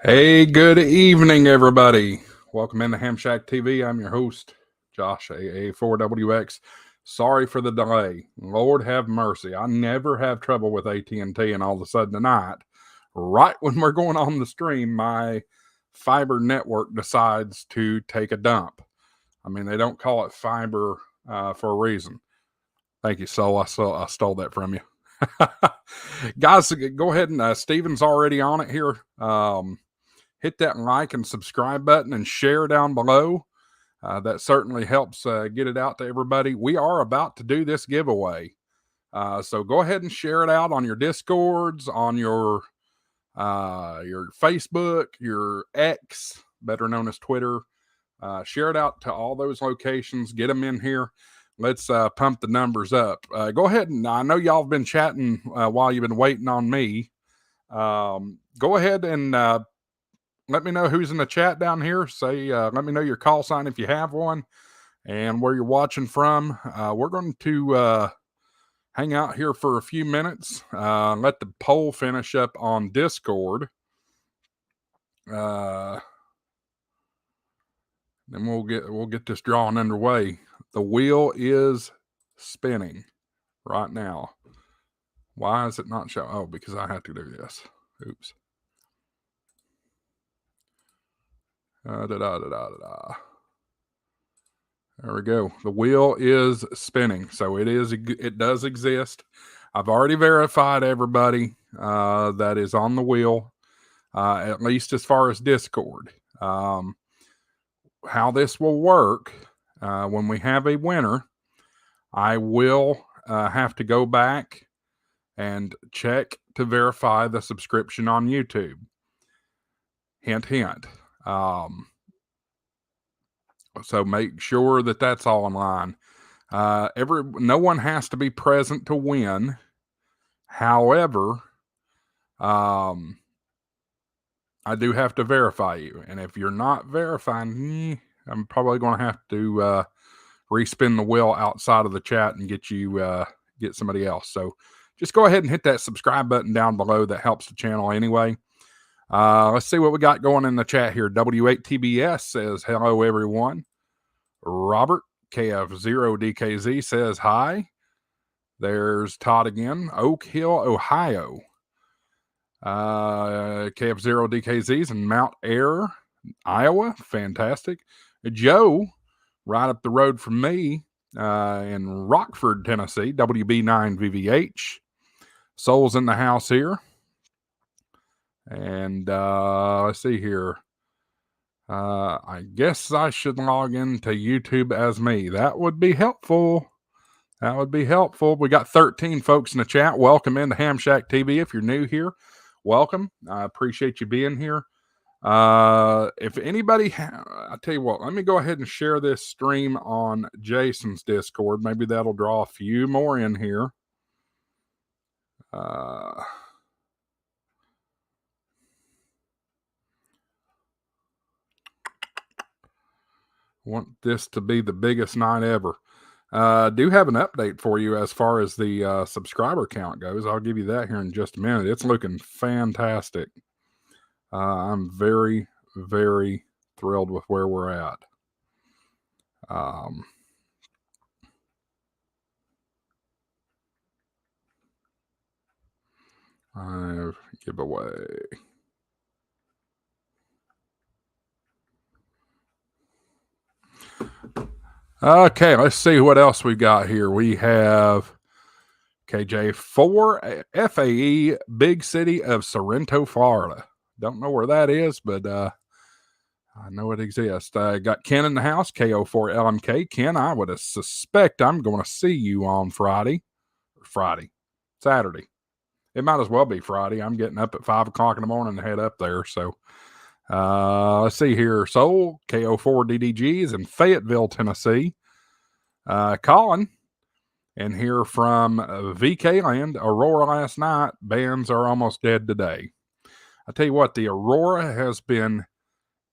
Hey, good evening, everybody. Welcome into Ham Shack TV. I'm your host, Josh, AA4WX. Sorry for the delay. Lord have mercy. I never have trouble with AT&T, and all of a sudden tonight, right when we're going on the stream, my fiber network decides to take a dump. I mean, they don't call it fiber for a reason. Thank you, Sol. I stole that from you. Guys, go ahead and Steven's already on it here. Hit that like and subscribe button and share down below. That certainly helps get it out to everybody. We are about to do this giveaway. So go ahead and share it out on your Discords, on your Facebook, your X, better known as Twitter. Share it out to all those locations. Get them in here. Let's pump the numbers up. Go ahead and I know y'all have been chatting while you've been waiting on me. Go ahead and let me know who's in the chat down here. Say, let me know your call sign if you have one and where you're watching from. We're going to hang out here for a few minutes. Let the poll finish up on Discord. Then we'll get this drawing underway. The wheel is spinning right now. Why is it not showing? Oh, because I have to do this. Oops. There we go. The wheel is spinning, so it does exist. I've already verified everybody that is on the wheel, at least as far as Discord. How this will work when we have a winner, I will have to go back and check to verify the subscription on YouTube. Hint, hint. So make sure that that's all in line. No one has to be present to win. However, I do have to verify you. And if you're not verifying, I'm probably going to have to respin the wheel outside of the chat and get somebody else. So just go ahead and hit that subscribe button down below. That helps the channel anyway. Let's see what we got going in the chat here. W8TBS says, hello, everyone. Robert KF0DKZ says, hi. There's Todd again. Oak Hill, Ohio. KF0DKZ's in Mount Air, Iowa. Fantastic. Joe, right up the road from me in Rockford, Tennessee. WB9VVH. Soul's in the house here. And let's see here. I guess I should log into YouTube as me. That would be helpful. That would be helpful. We got 13 folks in the chat. Welcome into Ham Shack TV. If you're new here, welcome. I appreciate you being here. If anybody, I tell you what, let me go ahead and share this stream on Jason's Discord. Maybe that'll draw a few more in here. Want this to be the biggest night ever. Do have an update for you as far as the subscriber count goes. I'll give you that here in just a minute. It's looking fantastic. I'm very, very thrilled with where we're at. Giveaway. Okay, let's see what else we got here. We have KJ4 FAE, big city of Sorrento, Florida. Don't know where that is, but I know it exists. Got Ken in the house, KO4LMK. Ken, I would suspect I'm going to see you on Saturday. It might as well be Friday. I'm getting up at 5 o'clock in the morning to head up there. So let's see here. Soul, KO4DDG is in Fayetteville, Tennessee. Colin, and here from VK Land, Aurora last night. Bands are almost dead today. I tell you what, the Aurora has been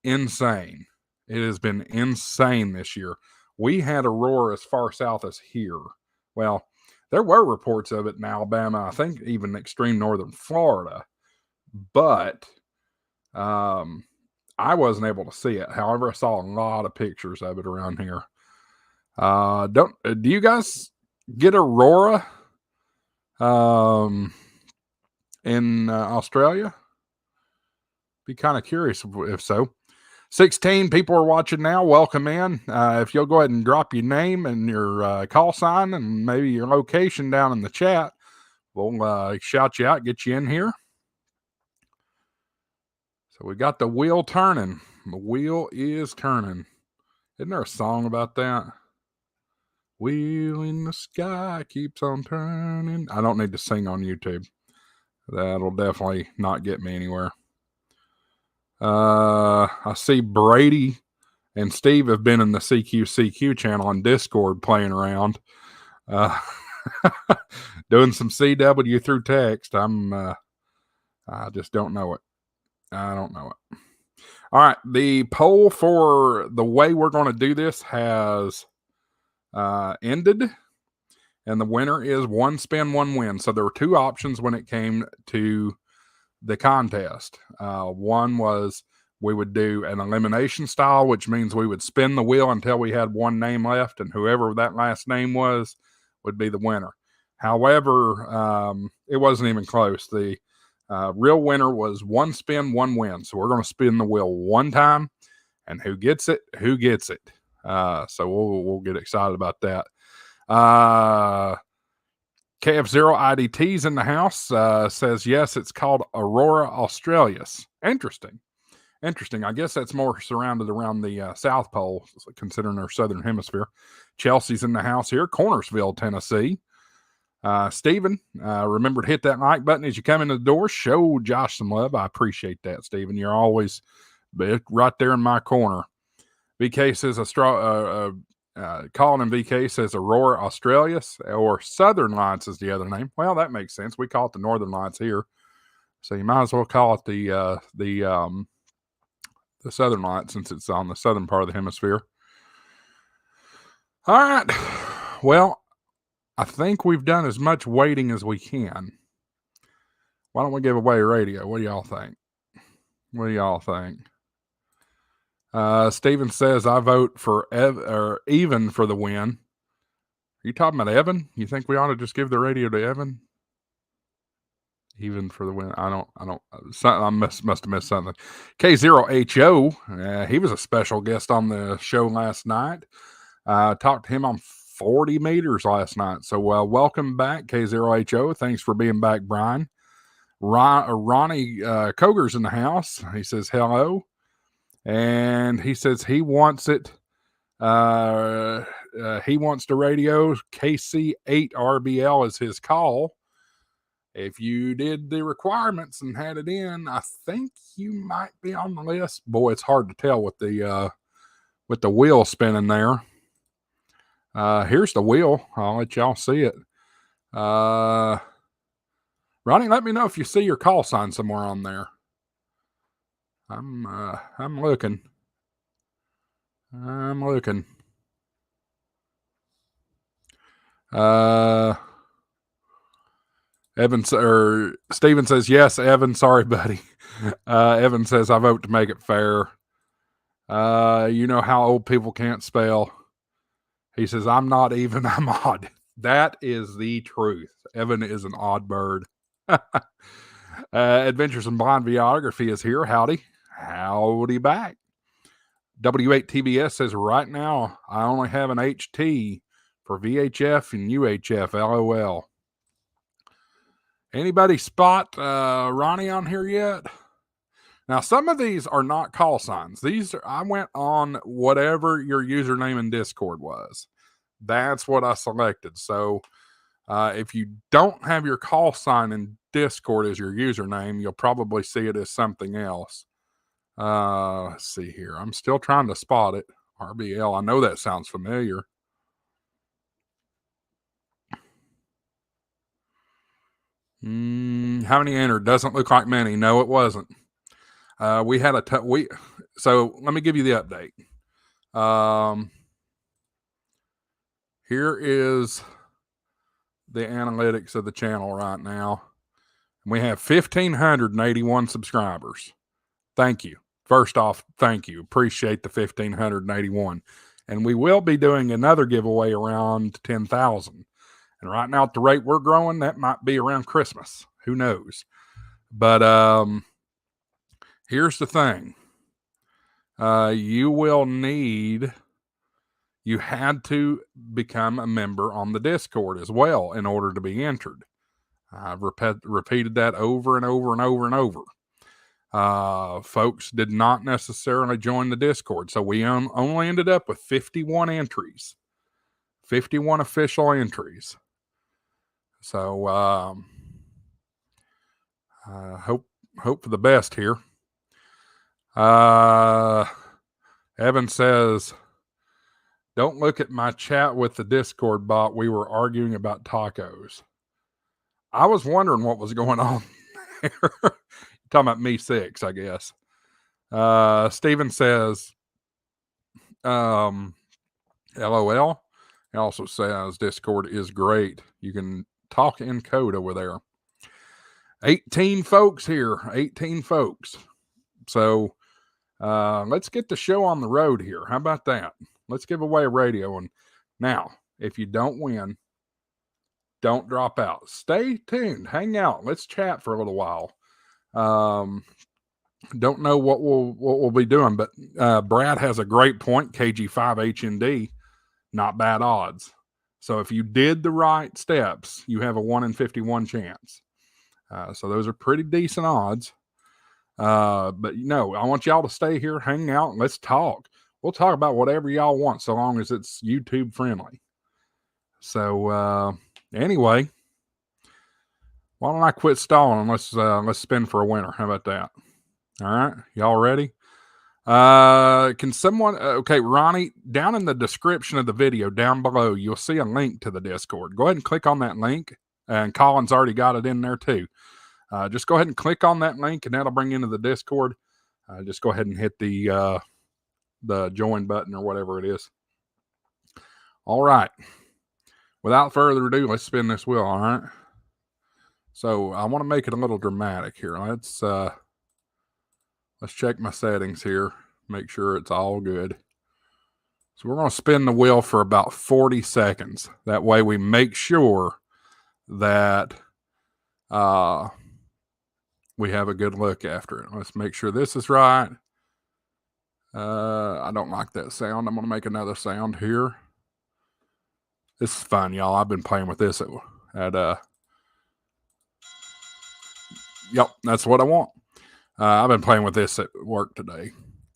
insane. It has been insane this year. We had Aurora as far south as here. Well, there were reports of it in Alabama, I think even extreme northern Florida. But I wasn't able to see it. However, I saw a lot of pictures of it around here. Do you guys get Aurora in Australia? Be kind of curious if so. 16 people are watching now. Welcome in. If you'll go ahead and drop your name and your call sign and maybe your location down in the chat, we'll shout you out, get you in here. So we got the wheel turning. The wheel is turning. Isn't there a song about that? Wheel in the sky keeps on turning. I don't need to sing on YouTube. That'll definitely not get me anywhere. I see Brady and Steve have been in the CQCQ channel on Discord playing around. Doing some CW through text. I just don't know it. I don't know it. All right. The poll for the way we're going to do this has ended. And the winner is one spin, one win. So there were two options when it came to the contest. One was we would do an elimination style, which means we would spin the wheel until we had one name left, and whoever that last name was would be the winner. However, it wasn't even close. The real winner was one spin, one win. So we're going to spin the wheel one time, and who gets it, who gets it. So we'll get excited about that. KF0 IDT's in the house, says, yes, it's called Aurora Australis. Interesting. I guess that's more surrounded around the South Pole, considering our Southern Hemisphere. Chelsea's in the house here, Cornersville, Tennessee. Stephen, remember to hit that like button as you come in the door. Show Josh some love. I appreciate that, Stephen. You're always right there in my corner. VK says Colin and VK says Aurora Australis, or Southern Lights is the other name. Well, that makes sense. We call it the Northern Lights here, so you might as well call it the Southern Lights since it's on the southern part of the hemisphere. All right. Well, I think we've done as much waiting as we can. Why don't we give away radio? What do y'all think? Steven says, I vote for even for the win. Are you talking about Evan? You think we ought to just give the radio to Evan? Even for the win? I must have missed something. K0HO, he was a special guest on the show last night. Talked to him on 40 meters last night. So welcome back, K0HO. Thanks for being back, Brian. Ronnie Koger's in the house. He says hello. And he says he wants it. He wants the radio. KC8RBL is his call. If you did the requirements and had it in, I think you might be on the list. Boy, it's hard to tell with the wheel spinning there. Here's the wheel. I'll let y'all see it. Ronnie, let me know if you see your call sign somewhere on there. I'm looking. Steven says, yes, Evan. Sorry, buddy. Evan says, I vote to make it fair. You know how old people can't spell. He says, I'm not even, I'm odd. That is the truth. Evan is an odd bird. Adventures in Blind Videography is here. Howdy back. W8TBS says, right now, I only have an HT for VHF and UHF. LOL. Anybody spot Ronnie on here yet? Now, some of these are not call signs. I went on whatever your username in Discord was. That's what I selected. So if you don't have your call sign in Discord as your username, you'll probably see it as something else. Let's see here. I'm still trying to spot it. RBL. I know that sounds familiar. How many entered? Doesn't look like many. No, it wasn't. We had so let me give you the update. Here is the analytics of the channel right now. We have 1,581 subscribers. Thank you. First off, thank you. Appreciate the 1,581. And we will be doing another giveaway around 10,000. And right now, at the rate we're growing, that might be around Christmas. Who knows? But here's the thing. You had to become a member on the Discord as well in order to be entered. I've repeated that over and over and over and over. Folks did not necessarily join the Discord, so we only ended up with 51 entries, 51 official entries. So hope for the best here. Evan says, "Don't look at my chat with the Discord bot. We were arguing about tacos." I was wondering what was going on there. Talking about me 6, I guess. Steven says, LOL. He also says Discord is great. You can talk in code over there. 18 folks here. 18 folks. So let's get the show on the road here. How about that? Let's give away a radio. And now, if you don't win, don't drop out. Stay tuned. Hang out. Let's chat for a little while. Don't know what we'll be doing, but Brad has a great point. KG5HND, not bad odds. So if you did the right steps, you have a 1 in 51 chance. So those are pretty decent odds. But I want y'all to stay here, hang out, and let's talk. We'll talk about whatever y'all want, so long as it's YouTube friendly. So anyway, why don't I quit stalling? Let's spin for a winner. How about that? All right, y'all ready? Can someone? Okay, Ronnie, down in the description of the video, down below, you'll see a link to the Discord. Go ahead and click on that link, and Colin's already got it in there too. Just go ahead and click on that link, and that'll bring you into the Discord. Just go ahead and hit the join button or whatever it is. All right. Without further ado, let's spin this wheel. All right. So I want to make it a little dramatic here. Let's check my settings here. Make sure it's all good. So we're going to spin the wheel for about 40 seconds. That way we make sure that we have a good look after it. Let's make sure this is right. I don't like that sound. I'm going to make another sound here. This is fun, y'all. I've been playing with this yep, that's what I want. I've been playing with this at work today.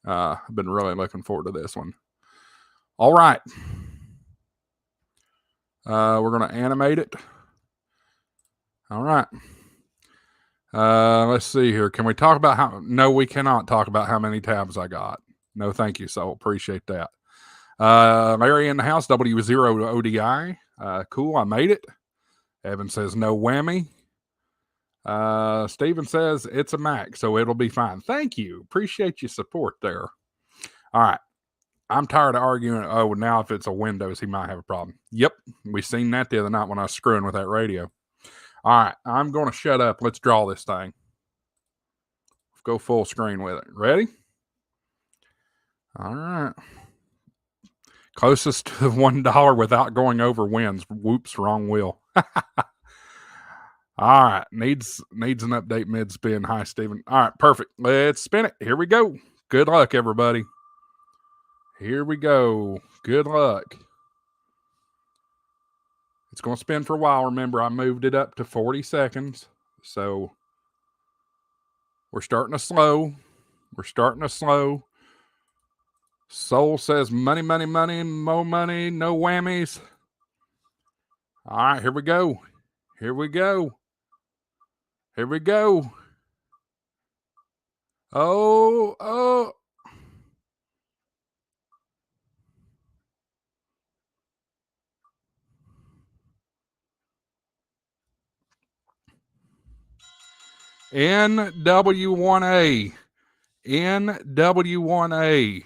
I've been really looking forward to this one. All right. We're going to animate it. All right. Let's see here. Can we talk about how? No, we cannot talk about how many tabs I got. No, thank you. So appreciate that. Larry in the house, W0ODI. Cool, I made it. Evan says no whammy. Steven says it's a Mac, so it'll be fine. Thank you. Appreciate your support there. All right. I'm tired of arguing. Oh, now if it's a Windows, he might have a problem. Yep. We seen that the other night when I was screwing with that radio. All right. I'm going to shut up. Let's draw this thing. Let's go full screen with it. Ready? All right. Closest to $1 without going over wins. Whoops, wrong wheel. All right. Needs an update mid-spin. Hi, Steven. All right, perfect. Let's spin it. Here we go. Good luck, everybody. Here we go. Good luck. It's going to spin for a while. Remember, I moved it up to 40 seconds. So we're starting to slow. Soul says money, money, money, more money, no whammies. All right, here we go. Oh. NW1A.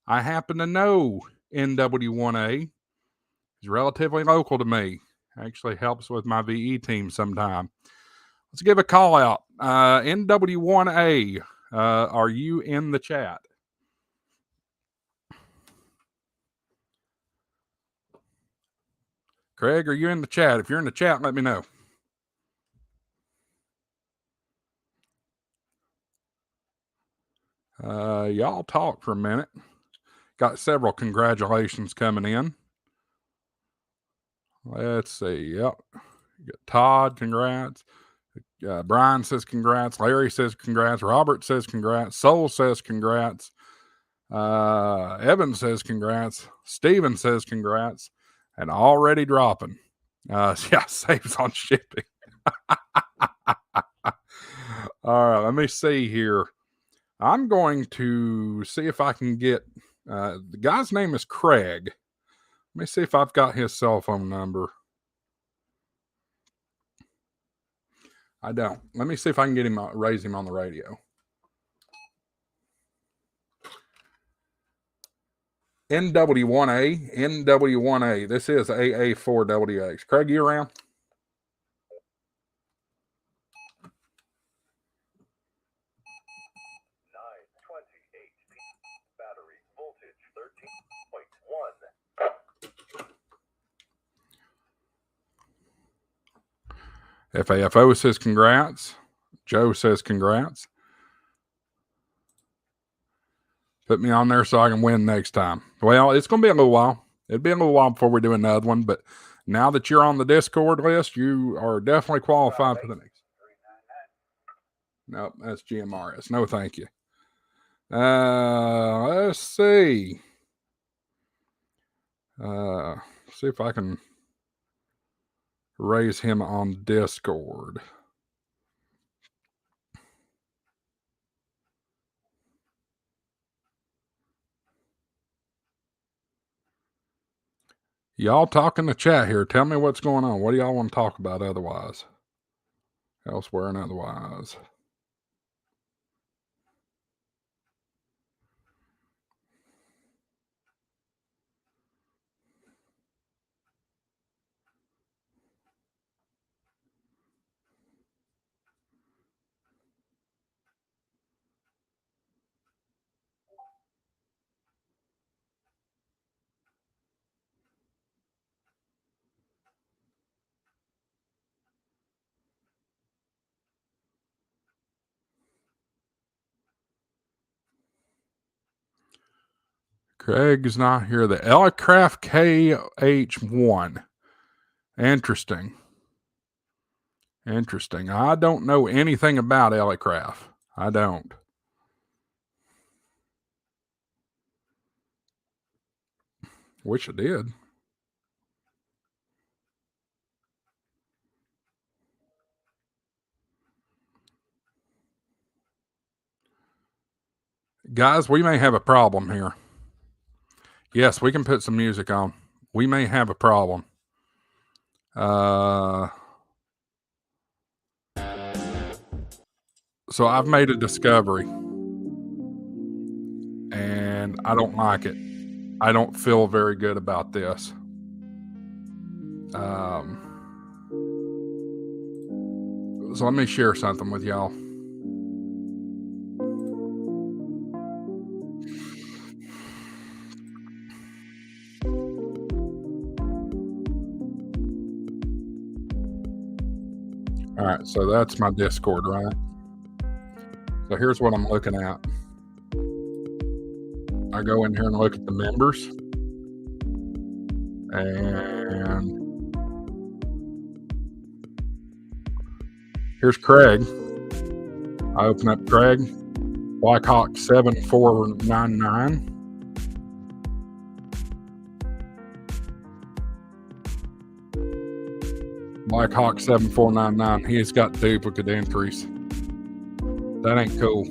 I happen to know NW1A. He's relatively local to me. Actually helps with my VE team sometime. Let's give a call out. NW1A. Are you in the chat? Craig, are you in the chat? If you're in the chat, let me know. Y'all talk for a minute. Got several congratulations coming in. Let's see. Yep. Todd, congrats. Brian says congrats. Larry says congrats. Robert says congrats. Soul says congrats. Evan says congrats. Steven says congrats. And already dropping. Yeah, saves on shipping. All right, let me see here. I'm going to see if I can get the guy's name is Craig. Let me see if I've got his cell phone number. I don't. Let me see if I can get him, raise him on the radio. NW1A. This is AA4WX. Craig, you around? Battery voltage 13.1. FAFO says congrats. Joe says congrats. Put me on there so I can win next time. Well, it's going to be a little while. It'll be a little while before we do another one, but now that you're on the Discord list, you are definitely qualified for the next. Nope, that's GMRS. No, thank you. Let's see. See if I can raise him on Discord. Y'all talk in the chat here. Tell me what's going on. What do y'all want to talk about otherwise? Elsewhere and otherwise. Craig's not here. The Elecraft KH1. Interesting. I don't know anything about Elecraft. I don't. Wish I did. Guys, we may have a problem here. Yes, we can put some music on. We may have a problem. So I've made a discovery. And I don't like it. I don't feel very good about this. So let me share something with y'all. All right, so that's my Discord, right? So here's what I'm looking at. I go in here and look at the members. And here's Craig. I open up Craig. Blackhawk 7499. Blackhawk 7499. He's got duplicate entries. That ain't cool.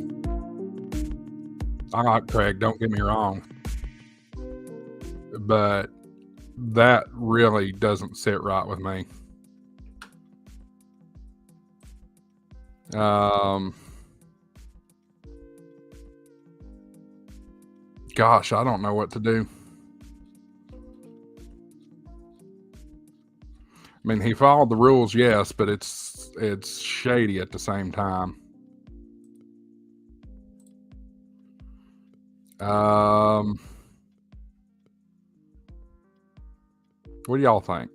I like Craig, don't get me wrong. But that really doesn't sit right with me. Gosh, I don't know what to do. I mean, he followed the rules, yes, but it's shady at the same time. What do y'all think?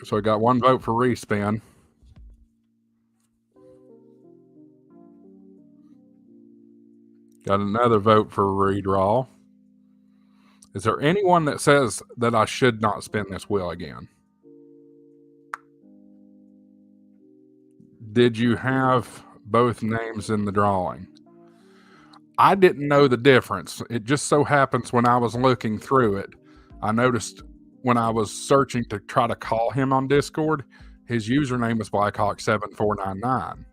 So we got one vote for respin. Got another vote for redraw. Is there anyone that says that I should not spin this wheel again? Did you have both names in the drawing? I didn't know the difference. It just so happens when I was looking through it, I noticed when I was searching to try to call him on Discord, his username was Blackhawk7499.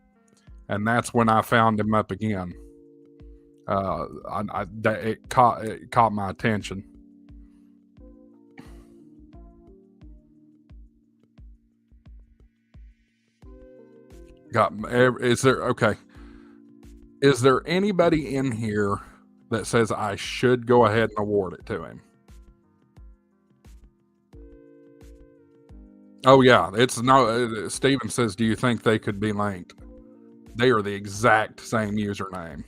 And that's when I found him up again. It caught my attention. Is there anybody in here that says I should go ahead and award it to him? Oh yeah, it's no. Steven says, do you think they could be linked? They are the exact same username,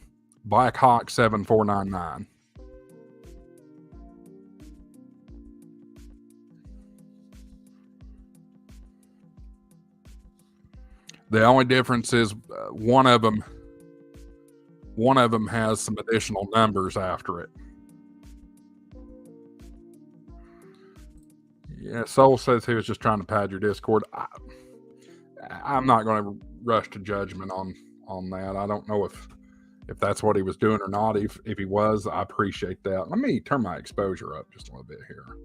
Blackhawk7499. The only difference is one of them has some additional numbers after it. Yeah, Soul says he was just trying to pad your Discord. I'm not going to rush to judgment on that. I don't know if that's what he was doing or not. If he was, I appreciate that. Let me turn my exposure up just a little bit here,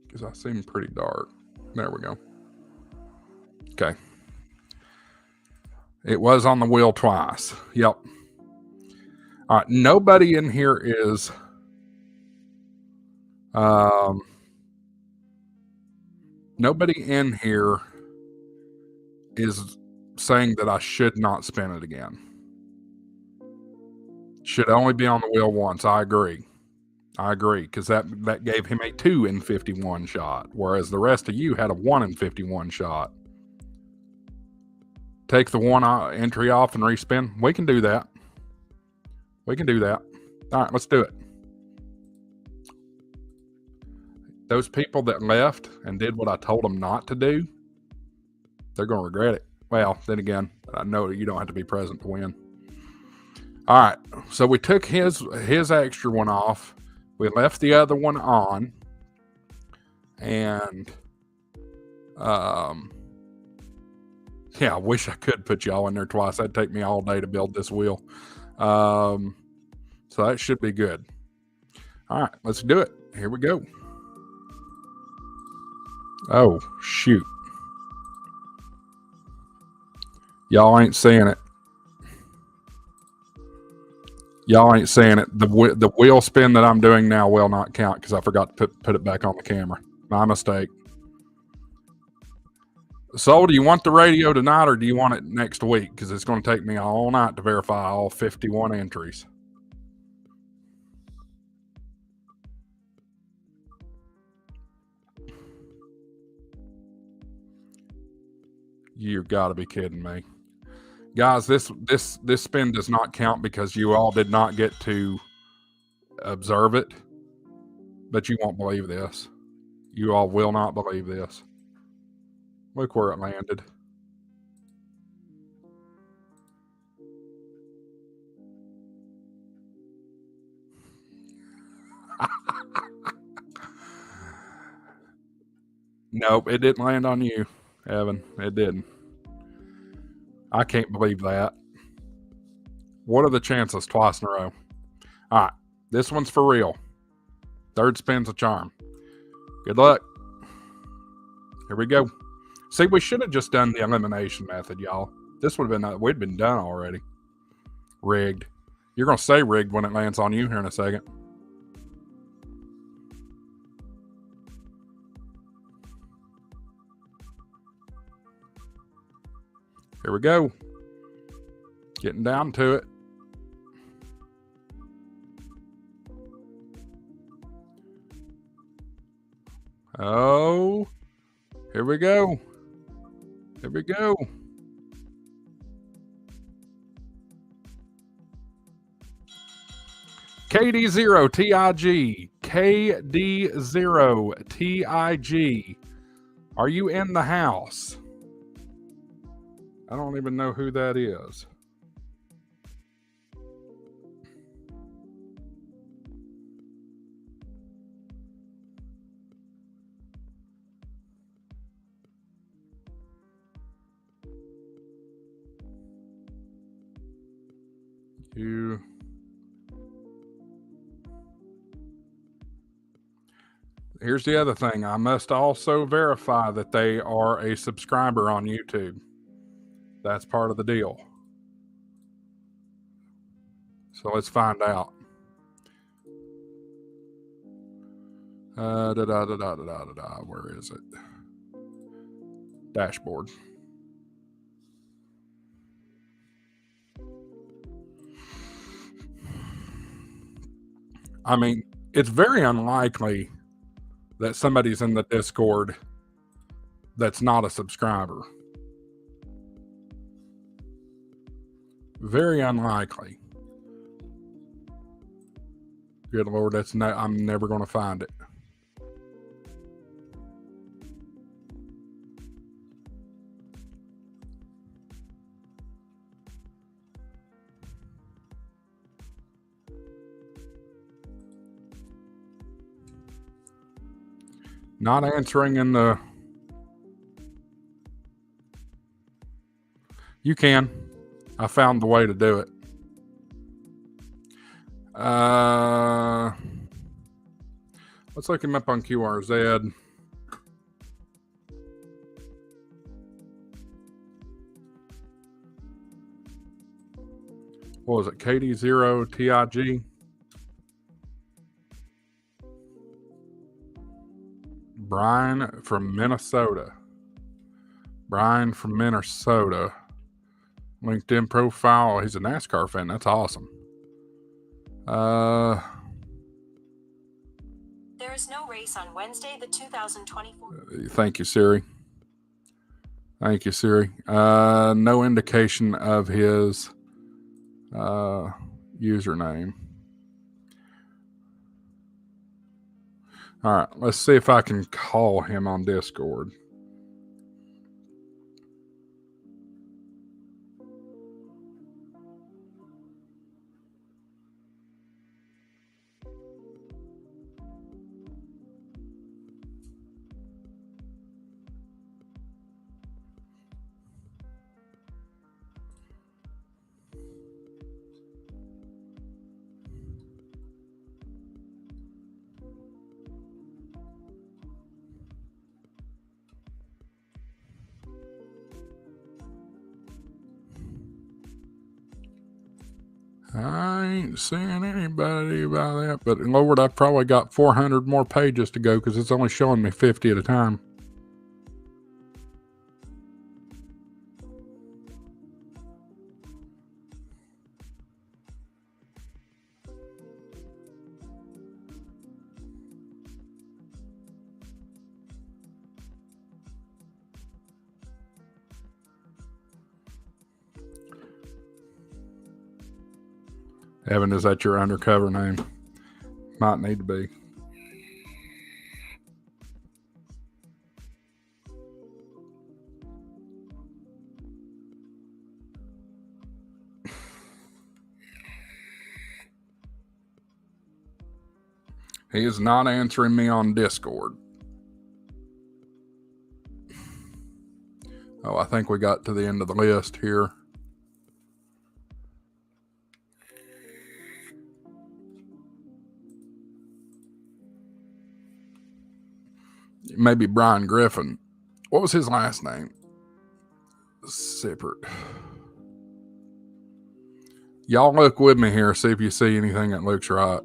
because I seem pretty dark. There we go. Okay. It was on the wheel twice. Yep. All right. Nobody in here is nobody in here is saying that I should not spin it again. Should only be on the wheel once. I agree, because that gave him a 2 in 51 shot, whereas the rest of you had a 1 in 51 shot. Take the one entry off and respin. We can do that. All right, let's do it. Those people that left and did what I told them not to do, they're going to regret it. Well, then again, I know you don't have to be present to win. All right, so we took his extra one off. We left the other one on, and yeah, I wish I could put y'all in there twice. That'd take me all day to build this wheel. So that should be good. All right, let's do it. Here we go. Oh, shoot. Y'all ain't seeing it. The wheel spin that I'm doing now will not count because I forgot to put it back on the camera. My mistake. So, do you want the radio tonight or do you want it next week? Because it's going to take me all night to verify all 51 entries. You've got to be kidding me. Guys, this spin does not count because you all did not get to observe it. But you won't believe this. You all will not believe this. Look where it landed. Nope, it didn't land on you, Evan. It didn't. I can't believe that. What are the chances twice in a row? All right, this one's for real. Third spin's a charm. Good luck. Here we go. See, we should have just done the elimination method, y'all. This would have been, we'd been done already. Rigged. You're going to say rigged when it lands on you here in a second. Here we go. Getting down to it. Oh, Here we go. Here we go. KD0TIG. KD0TIG. Are you in the house? I don't even know who that is. You. Here's the other thing. I must also verify that they are a subscriber on YouTube. That's part of the deal. So let's find out. Where is it? Dashboard. I mean, it's very unlikely that somebody's in the Discord that's not a subscriber. Very unlikely. Good Lord, I'm never going to find it. Not answering in the... You can. I found the way to do it. Let's look him up on QRZ. What was it? KD0TIG? Brian from Minnesota. Brian from Minnesota. LinkedIn profile. He's a NASCAR fan. That's awesome. There is no race on Wednesday, the 2024. Thank you, Siri. Thank you, Siri. No indication of his username. All right, let's see if I can call him on Discord. I ain't seeing anybody about that, but Lord, I've probably got 400 more pages to go because it's only showing me 50 at a time. Evan, is that your undercover name? Might need to be. He is not answering me on Discord. Oh, I think we got to the end of the list here. Maybe Brian Griffin. What was his last name? Sippert. Y'all look with me here, see if you see anything that looks right.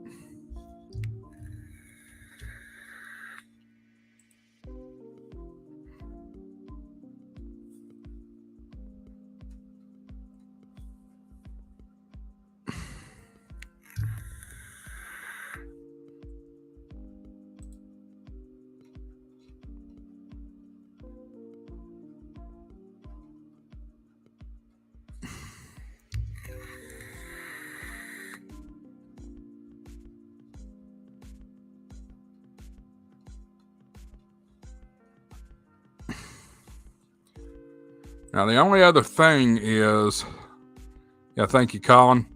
Now, the only other thing is, yeah, thank you, Colin.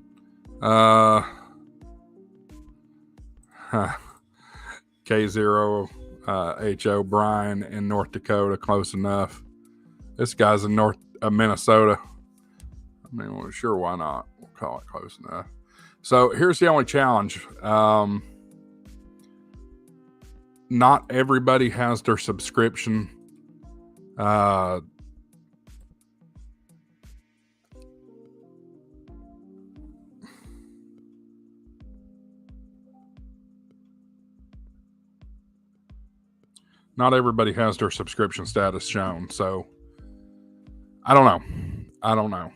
K0 HO Brian in North Dakota, close enough. This guy's in Minnesota. I mean, well, sure, why not? We'll call it close enough. So here's the only challenge. Not everybody has their subscription. Not everybody has their subscription status shown. So I don't know.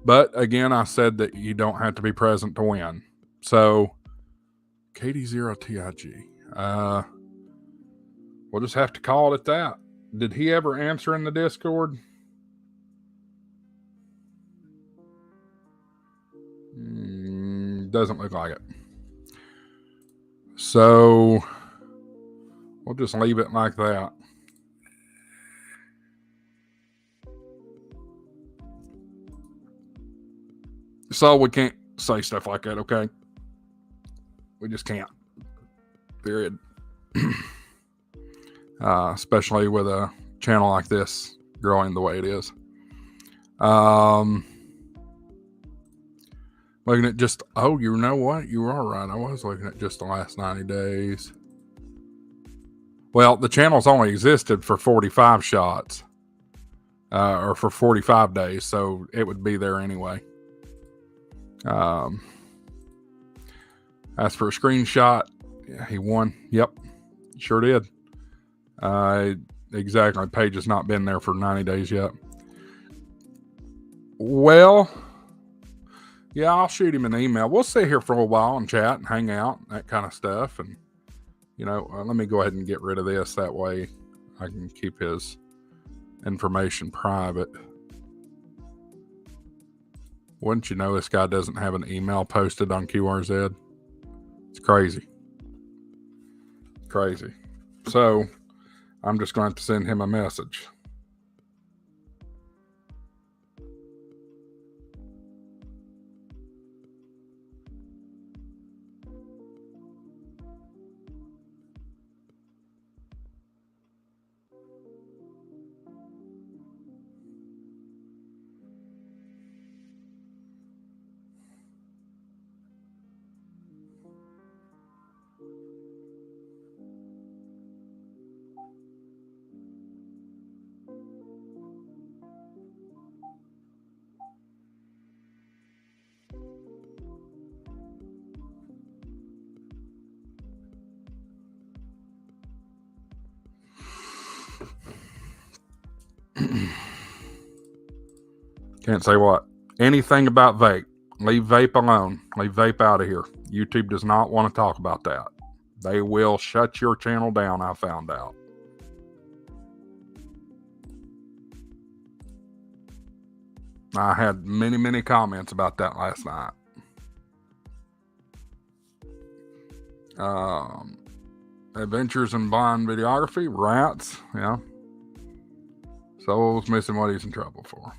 But again, I said that you don't have to be present to win. So KD0TIG. We'll just have to call it at that. Did he ever answer in the Discord? Doesn't look like it. So we'll just leave it like that. So we can't say stuff like that, okay? We just can't. Period. Especially with a channel like this growing the way it is. Looking at just, oh, you know what? You are right. I was looking at just the last 90 days. Well, the channel's only existed for 45 shots. Or for 45 days, so it would be there anyway. As for a screenshot, yeah, he won. Yep, sure did. Exactly. Page has not been there for 90 days yet. Well, yeah, I'll shoot him an email. We'll sit here for a while and chat and hang out, that kind of stuff. And, let me go ahead and get rid of this. That way I can keep his information private. Wouldn't you know this guy doesn't have an email posted on QRZ? It's crazy. Crazy. So I'm just going to send him a message. Can't say what. Anything about vape. Leave vape alone. Leave vape out of here. YouTube does not want to talk about that. They will shut your channel down, I found out. I had many, many comments about that last night. Adventures in Blind Videography. Rats. Yeah. Soul's missing what he's in trouble for.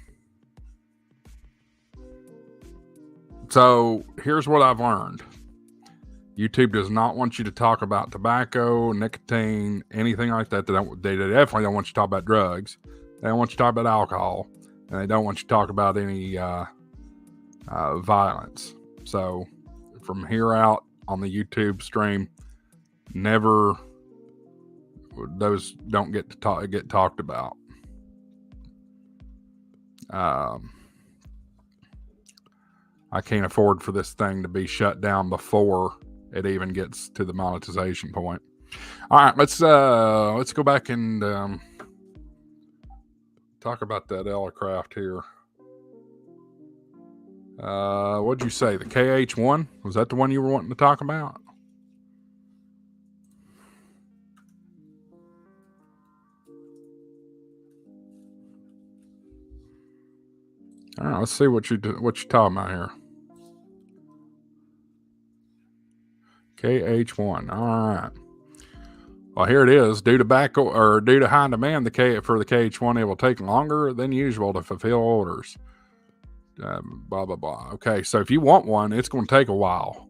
So here's what I've learned. YouTube does not want you to talk about tobacco, nicotine, anything like that. They definitely don't want you to talk about drugs. They don't want you to talk about alcohol. And they don't want you to talk about any violence. So from here out on the YouTube stream, never, those don't get talked about. I can't afford for this thing to be shut down before it even gets to the monetization point. All right, let's go back and talk about that Ellicraft here. What'd you say? The KH1? Was that the one you were wanting to talk about? All right, let's see what you're talking about here. KH1. All right. Well, here it is. Due to high demand for the KH1, it will take longer than usual to fulfill orders. Blah, blah, blah. Okay, so if you want one, it's going to take a while.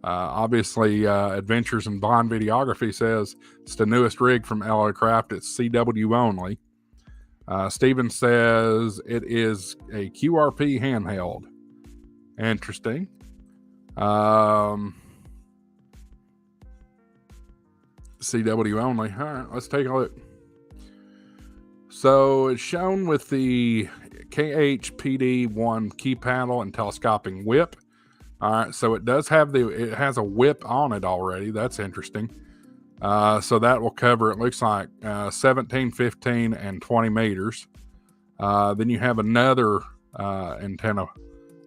Obviously, Adventures in Blind Videography says it's the newest rig from Alloy Craft. It's CW only. Steven says it is a QRP handheld. Interesting. CW only. All right, let's take a look. So it's shown with the KHPD1 key panel and telescoping whip. All right, so it has a whip on it already. That's interesting. So that will cover, it looks like 17, 15, and 20 meters. Then you have another antenna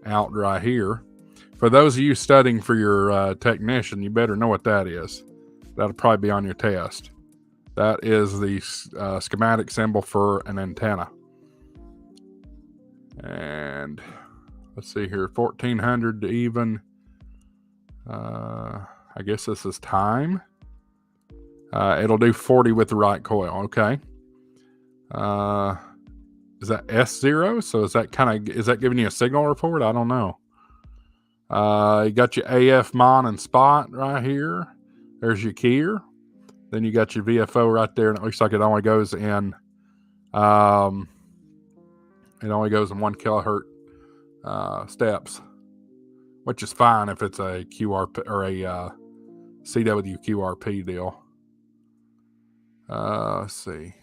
out right here. For those of you studying for your technician, you better know what that is. That'll probably be on your test. That is the schematic symbol for an antenna. And let's see here, 1400 to even. I guess this is time. It'll do 40 with the right coil. Okay. Is that S0? So is that giving you a signal report? I don't know. You got your AF mon and spot right here. There's your keyer. Then you got your VFO right there, and it looks like it only goes in 1 kilohertz steps, which is fine if it's a QRP or a CW QRP deal. Let's see.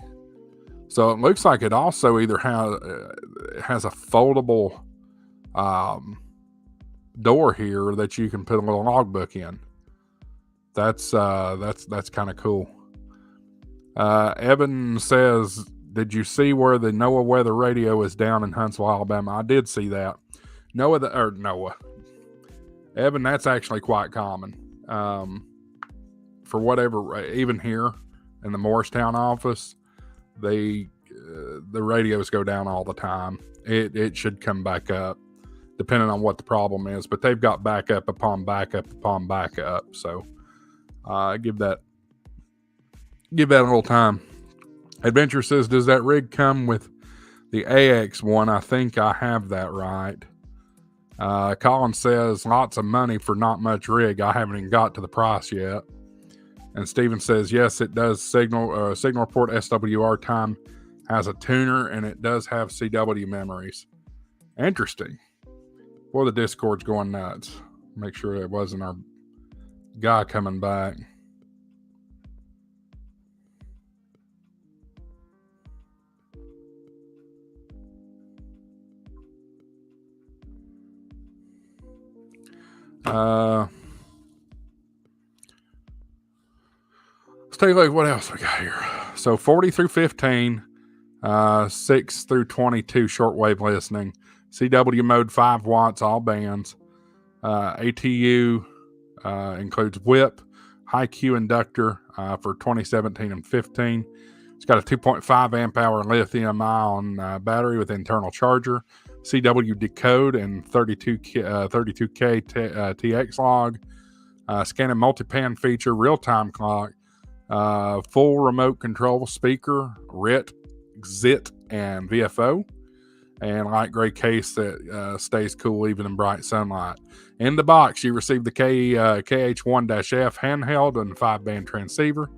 So it looks like it also either has a foldable door here that you can put a little logbook in. That's kind of cool. Evan says, did you see where the NOAA weather radio is down in Huntsville, Alabama? I did see that. Evan, that's actually quite common. For whatever, even here in the Morristown office, the radios go down all the time. It should come back up, depending on what the problem is. But they've got backup upon backup upon backup. So give that a little time. Adventure says, does that rig come with the AX1? I think I have that right. Colin says, lots of money for not much rig. I haven't even got to the price yet. And Steven says, yes, it does signal report SWR time, has a tuner, and it does have CW memories. Interesting. Boy, the Discord's going nuts. Make sure it wasn't our guy coming back. Let's take a look at what else we got here. So 40 through 15, 6 through 22 shortwave listening, CW mode 5 watts, all bands. ATU includes whip, high Q inductor for 2017 and 15. It's got a 2.5 amp hour lithium ion battery with internal charger, CW decode and 32K TX log, scanning multipan feature, real-time clock, full remote control speaker, RIT, XIT, and VFO, and light gray case that stays cool even in bright sunlight. In the box, you receive the KH1-F handheld and 5-band transceiver,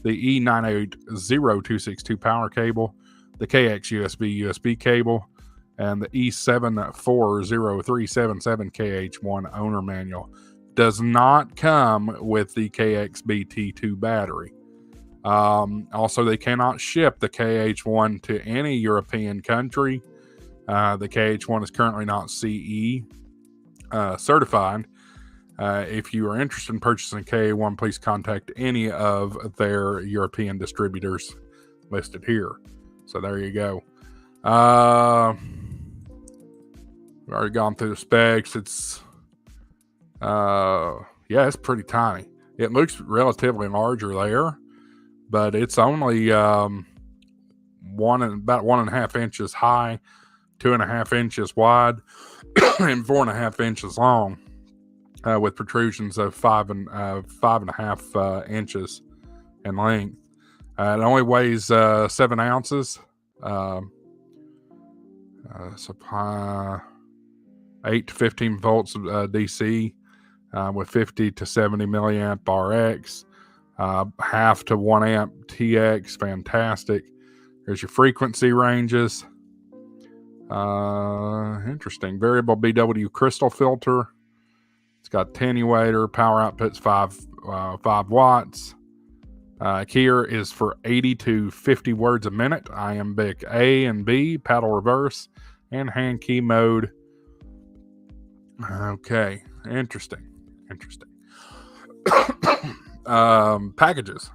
the E980262 power cable, the KX USB cable, and the E7403777 KH1 owner manual. Does not come with the KXBT2 battery. Also, they cannot ship the KH1 to any European country. The KH1 is currently not CE certified. If you are interested in purchasing KH1, please contact any of their European distributors listed here. So there you go. We've already gone through the specs. It's it's pretty tiny. It looks relatively larger there, but it's only about 1.5 inches high, 2.5 inches wide, and 4.5 inches long, with protrusions of 5.5 inches in length. It only weighs 7 ounces. Supply 8 to 15 volts of DC with 50 to 70 milliamp RX, half to 1 amp TX. Fantastic. Here's your frequency ranges. Interesting. Variable BW crystal filter. It's got attenuator. Power output's 5 watts. Keyer is for 80 to 50 words a minute. Iambic A and B, paddle reverse, and hand key mode. Okay, interesting. Packages.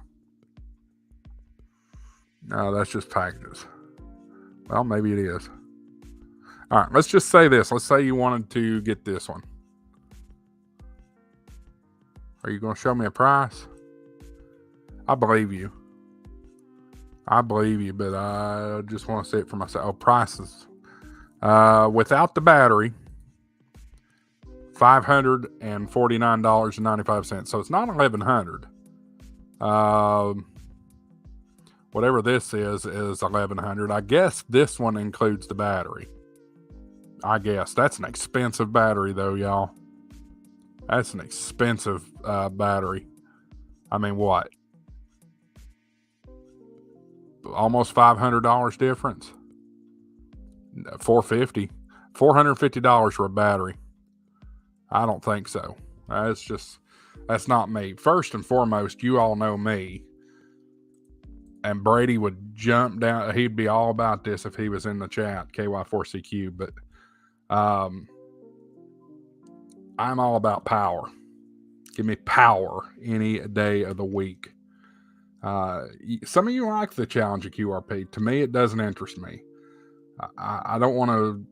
No, that's just packages. Well, maybe it is. All right, let's just say this. Let's say you wanted to get this one. Are you going to show me a price? I believe you, but I just want to see it for myself. Oh, prices. Without the battery, $549.95. So it's not $1,100. Whatever this is $1,100. I guess this one includes the battery. I guess that's an expensive battery, though, y'all. That's an expensive battery. I mean, what? Almost $500 difference. $450 for a battery. I don't think so. That's not me. First and foremost, you all know me. And Brady would jump down. He'd be all about this if he was in the chat, KY4CQ. But I'm all about power. Give me power any day of the week. Some of you like the Challenger QRP. To me, it doesn't interest me. I don't want to,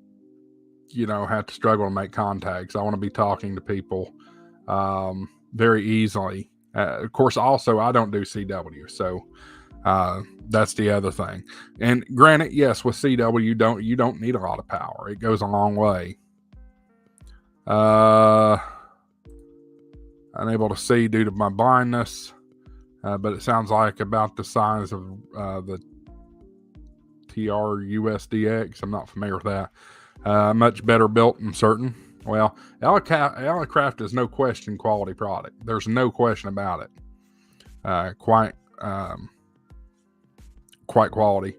have to struggle to make contacts. I want to be talking to people very easily. Of course, also, I don't do CW, so that's the other thing. And granted, yes, with CW, you don't need a lot of power. It goes a long way. Unable to see due to my blindness. But it sounds like about the size of the TR-USDX. I'm not familiar with that. Much better built and certain. Well, Elecraft is no question quality product. There's no question about it. Quite quality.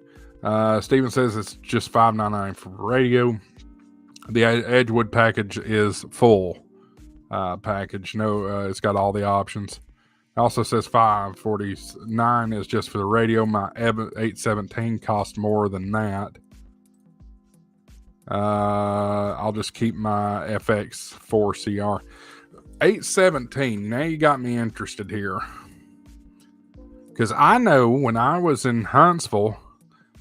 Steven says it's just $5.99 for radio. The Edgewood package is full package. No, it's got all the options. Also says $549 is just for the radio. My 817 cost more than that. I'll just keep my FX4CR. 817. Now you got me interested here. Because I know when I was in Huntsville,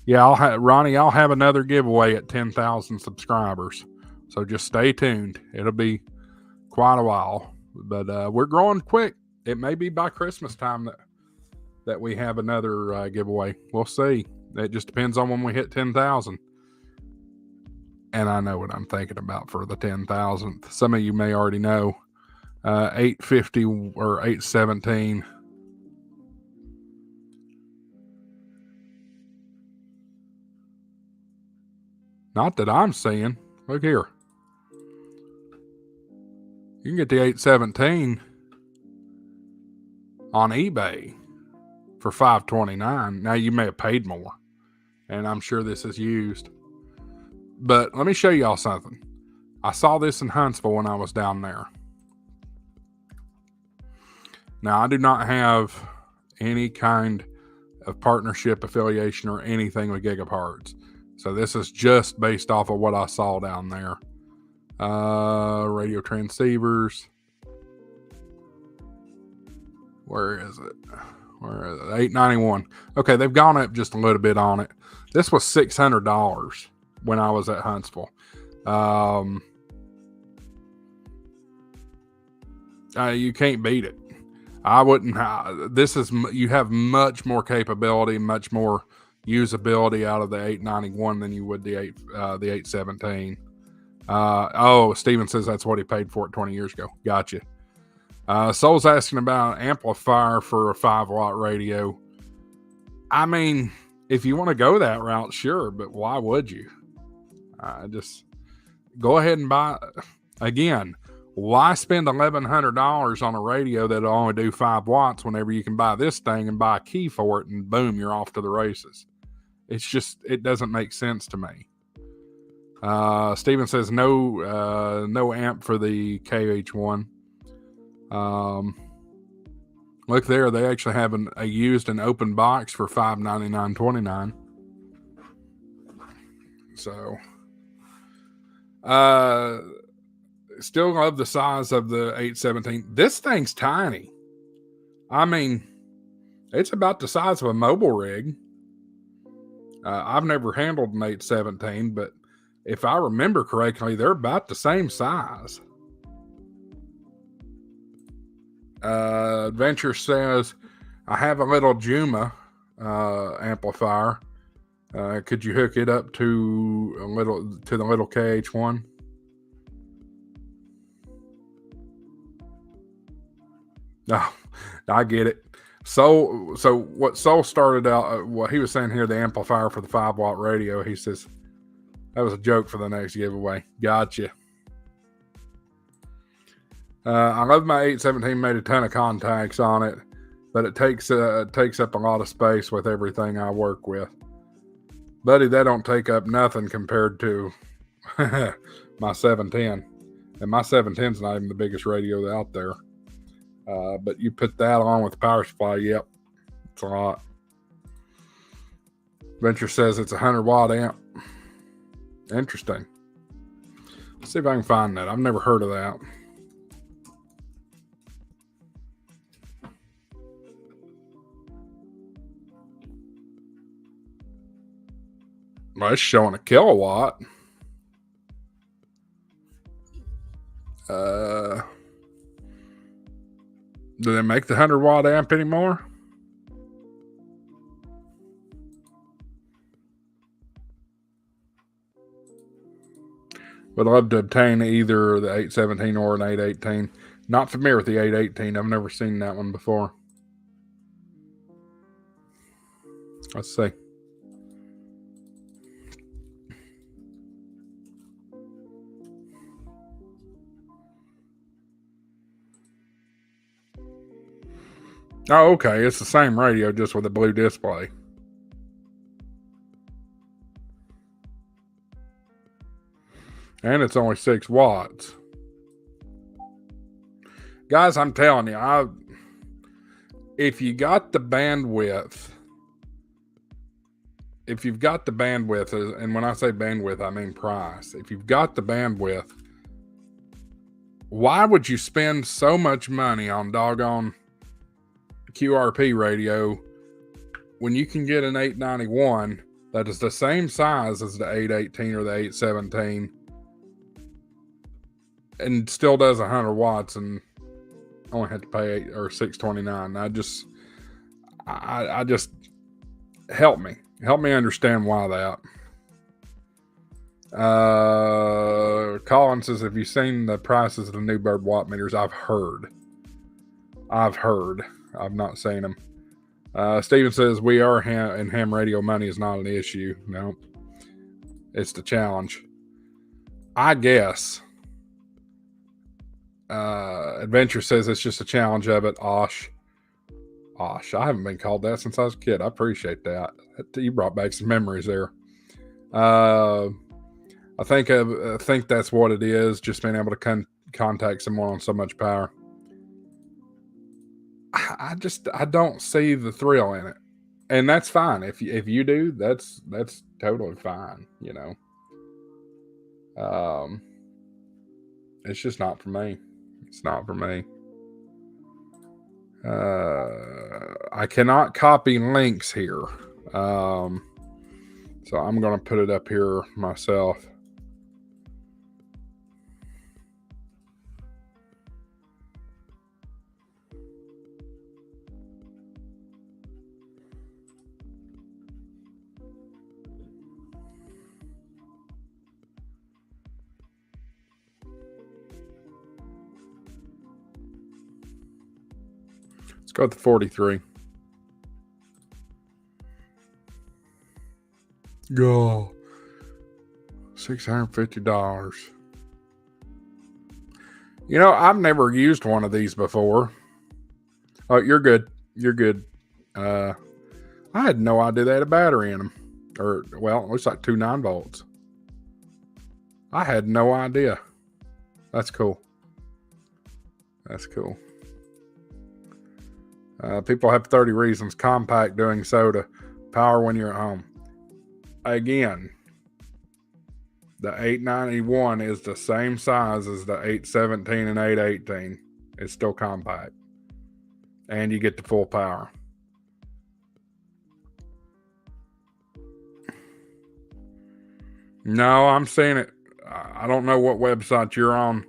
Ronnie, I'll have another giveaway at 10,000 subscribers. So just stay tuned. It'll be quite a while. But we're growing quick. It may be by Christmas time that we have another giveaway. We'll see. It just depends on when we hit 10,000. And I know what I'm thinking about for the 10,000th. Some of you may already know. 850 or 817. Not that I'm seeing. Look here. You can get the 817 on eBay for $529. Now you may have paid more, and I'm sure this is used. But let me show y'all something. I saw this in Huntsville when I was down there. Now I do not have any kind of partnership, affiliation, or anything with Gigaparts. So this is just based off of what I saw down there. Radio transceivers. Where is it? $891. Okay, they've gone up just a little bit on it. This was $600 when I was at Huntsville. You can't beat it. I wouldn't. You have much more capability, much more usability out of the 891 than you would the 817. Steven says that's what he paid for it 20 years ago. Gotcha. Soul's asking about an amplifier for a 5-watt radio. I mean, if you want to go that route, sure, but why would you? Just go ahead and buy. Again, why spend $1,100 on a radio that'll only do 5 watts whenever you can buy this thing and buy a key for it and boom, you're off to the races? It's just, it doesn't make sense to me. Steven says no amp for the KH1. Look there, they actually have a used and open box for $599.29. So, still love the size of the 817. This thing's tiny. I mean, it's about the size of a mobile rig. I've never handled an 817, but if I remember correctly, they're about the same size. Adventure says, I have a little Juma amplifier. Could you hook it up to the little KH1? Oh, I get it. So what Soul started out, what he was saying here, the amplifier for the 5-watt radio, he says, that was a joke for the next giveaway. Gotcha. I love my 817, made a ton of contacts on it, but it takes up a lot of space with everything I work with. Buddy, that don't take up nothing compared to my 710. And my 710's not even the biggest radio out there. But you put that along with the power supply, yep, it's a lot. Venture says it's a 100-watt amp. Interesting. Let's see if I can find that. I've never heard of that. Well, it's showing a kilowatt. Do they make the 100-watt amp anymore? Would love to obtain either the 817 or an 818. Not familiar with the 818. I've never seen that one before. Let's see. Oh, okay. It's the same radio, just with a blue display. And it's only 6 watts. Guys, I'm telling you, if you got the bandwidth, and when I say bandwidth, I mean price. If you've got the bandwidth, why would you spend so much money on doggone QRP radio when you can get an 891 that is the same size as the 818 or the 817 and still does 100 watts and only had to pay $629? I just help me understand why that. Colin says, have you seen the prices of the new Bird watt meters? I've heard. I've not seen them. Steven says, we are in ham radio. Money is not an issue. No, it's the challenge, I guess. Adventure says it's just a challenge of it. Osh, I haven't been called that since I was a kid. I appreciate that. You brought back some memories there. I think that's what it is. Just being able to contact someone on so much power. I don't see the thrill in it, and that's fine. If you do, that's totally fine. You know, it's just not for me. It's not for me. I cannot copy links here, so I'm going to put it up here myself. go with the 43. Go. $650. You know, I've never used one of these before. Oh, you're good. You're good. I had no idea they had a battery in them. Or, well, it looks like 2 9-volts. I had no idea. That's cool. That's cool. People have 30 reasons. Compact doing soda. Power when you're at home. Again, the 891 is the same size as the 817 and 818. It's still compact. And you get the full power. No, I'm seeing it. I don't know what website you're on.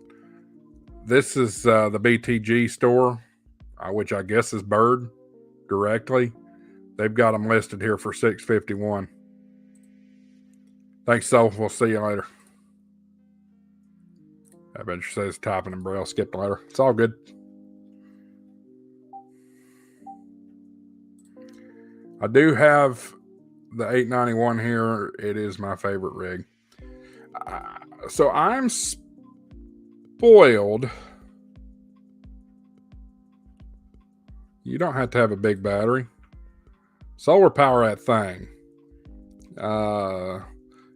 This is the BTG store, which I guess is Bird directly. They've got them listed here for $651. Thanks, so we'll see you later. Adventure says typing in Braille, skipped later. It's all good. I do have the 891 here. It is my favorite rig. So I'm spoiled. You don't have to have a big battery. Solar power that thing.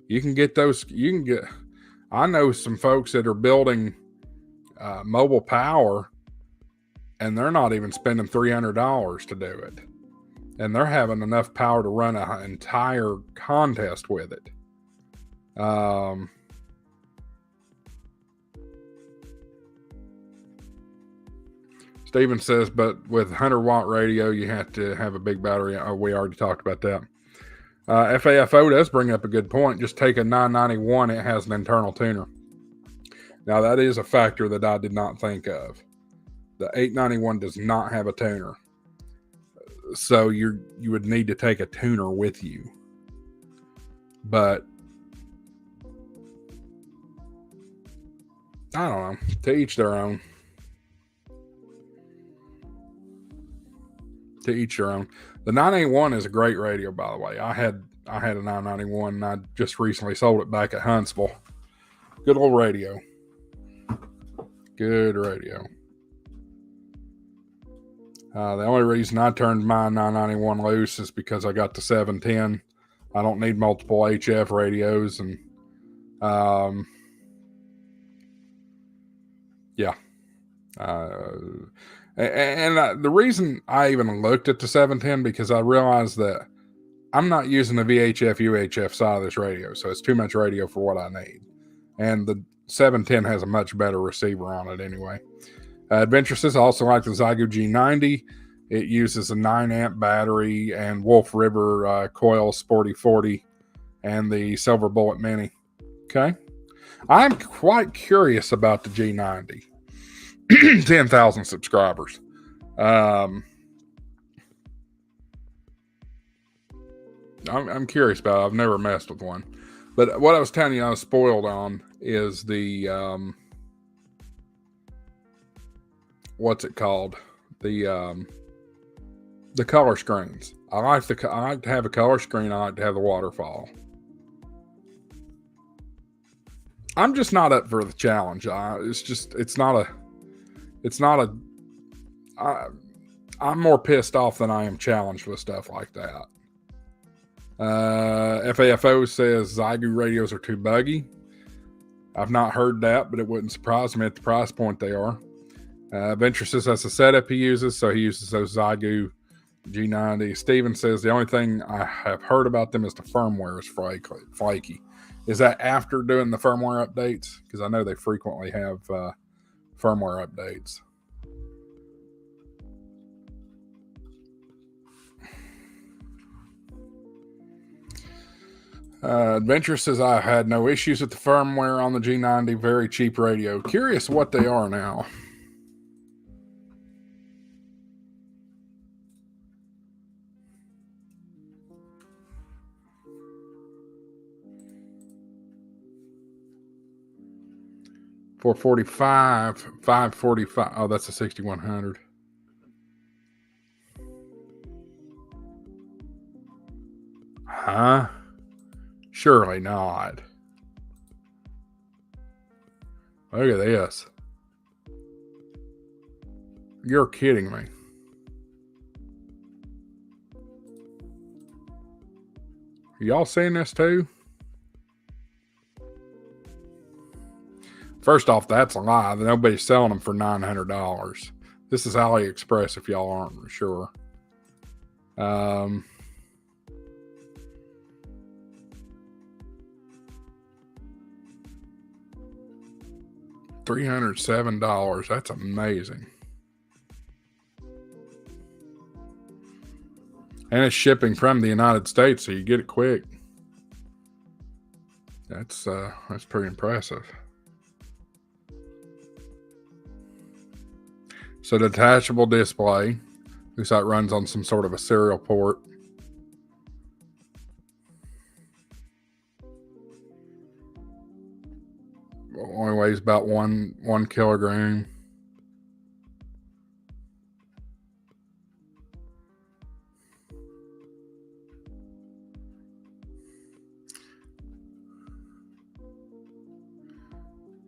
You can get those. You can get. I know some folks that are building mobile power, and they're not even spending $300 to do it, and they're having enough power to run an entire contest with it. Steven says, but with 100-watt radio, you have to have a big battery. Oh, we already talked about that. FAFO does bring up a good point. Just take a 991. It has an internal tuner. Now, that is a factor that I did not think of. The 891 does not have a tuner. So you would need to take a tuner with you. But I don't know. To each their own. To each their own. The 981 is a great radio, by the way. I had a 991 and I just recently sold it back at Huntsville. Good old radio. Good radio. The only reason I turned my 991 loose is because I got the 710. I don't need multiple HF radios, and yeah. The reason I even looked at the 710 because I realized that I'm not using the VHF UHF side of this radio, so it's too much radio for what I need. And the 710 has a much better receiver on it anyway. Adventure says I also like the Zygo G90. It uses a 9-amp battery and Wolf River coil Sporty 40 and the Silver Bullet Mini. Okay. I'm quite curious about the G90. 10,000 subscribers. I'm curious about it. I've never messed with one. But what I was telling you I was spoiled on is the what's it called? The color screens. I like to have a color screen. I like to have the waterfall. I'm just not up for the challenge. I'm more pissed off than I am challenged with stuff like that. FAFO says Zygo radios are too buggy. I've not heard that, but it wouldn't surprise me at the price point they are. Venture says that's the setup he uses, so he uses those Zygo G90. Steven says the only thing I have heard about them is the firmware is flaky. Is that after doing the firmware updates? Because I know they frequently have firmware updates. Adventure says I had no issues with the firmware on the G90. Very cheap radio. Curious what they are now. $445, $545. Oh, that's a 6100. Huh? Surely not. Look at this. You're kidding me. Y'all seeing this too? First off, that's a lie. Nobody's selling them for $900. This is AliExpress if y'all aren't sure. $307. That's amazing. And it's shipping from the United States, so you get it quick. That's pretty impressive. So detachable display. Looks like it runs on some sort of a serial port. Only weighs about one kilogram.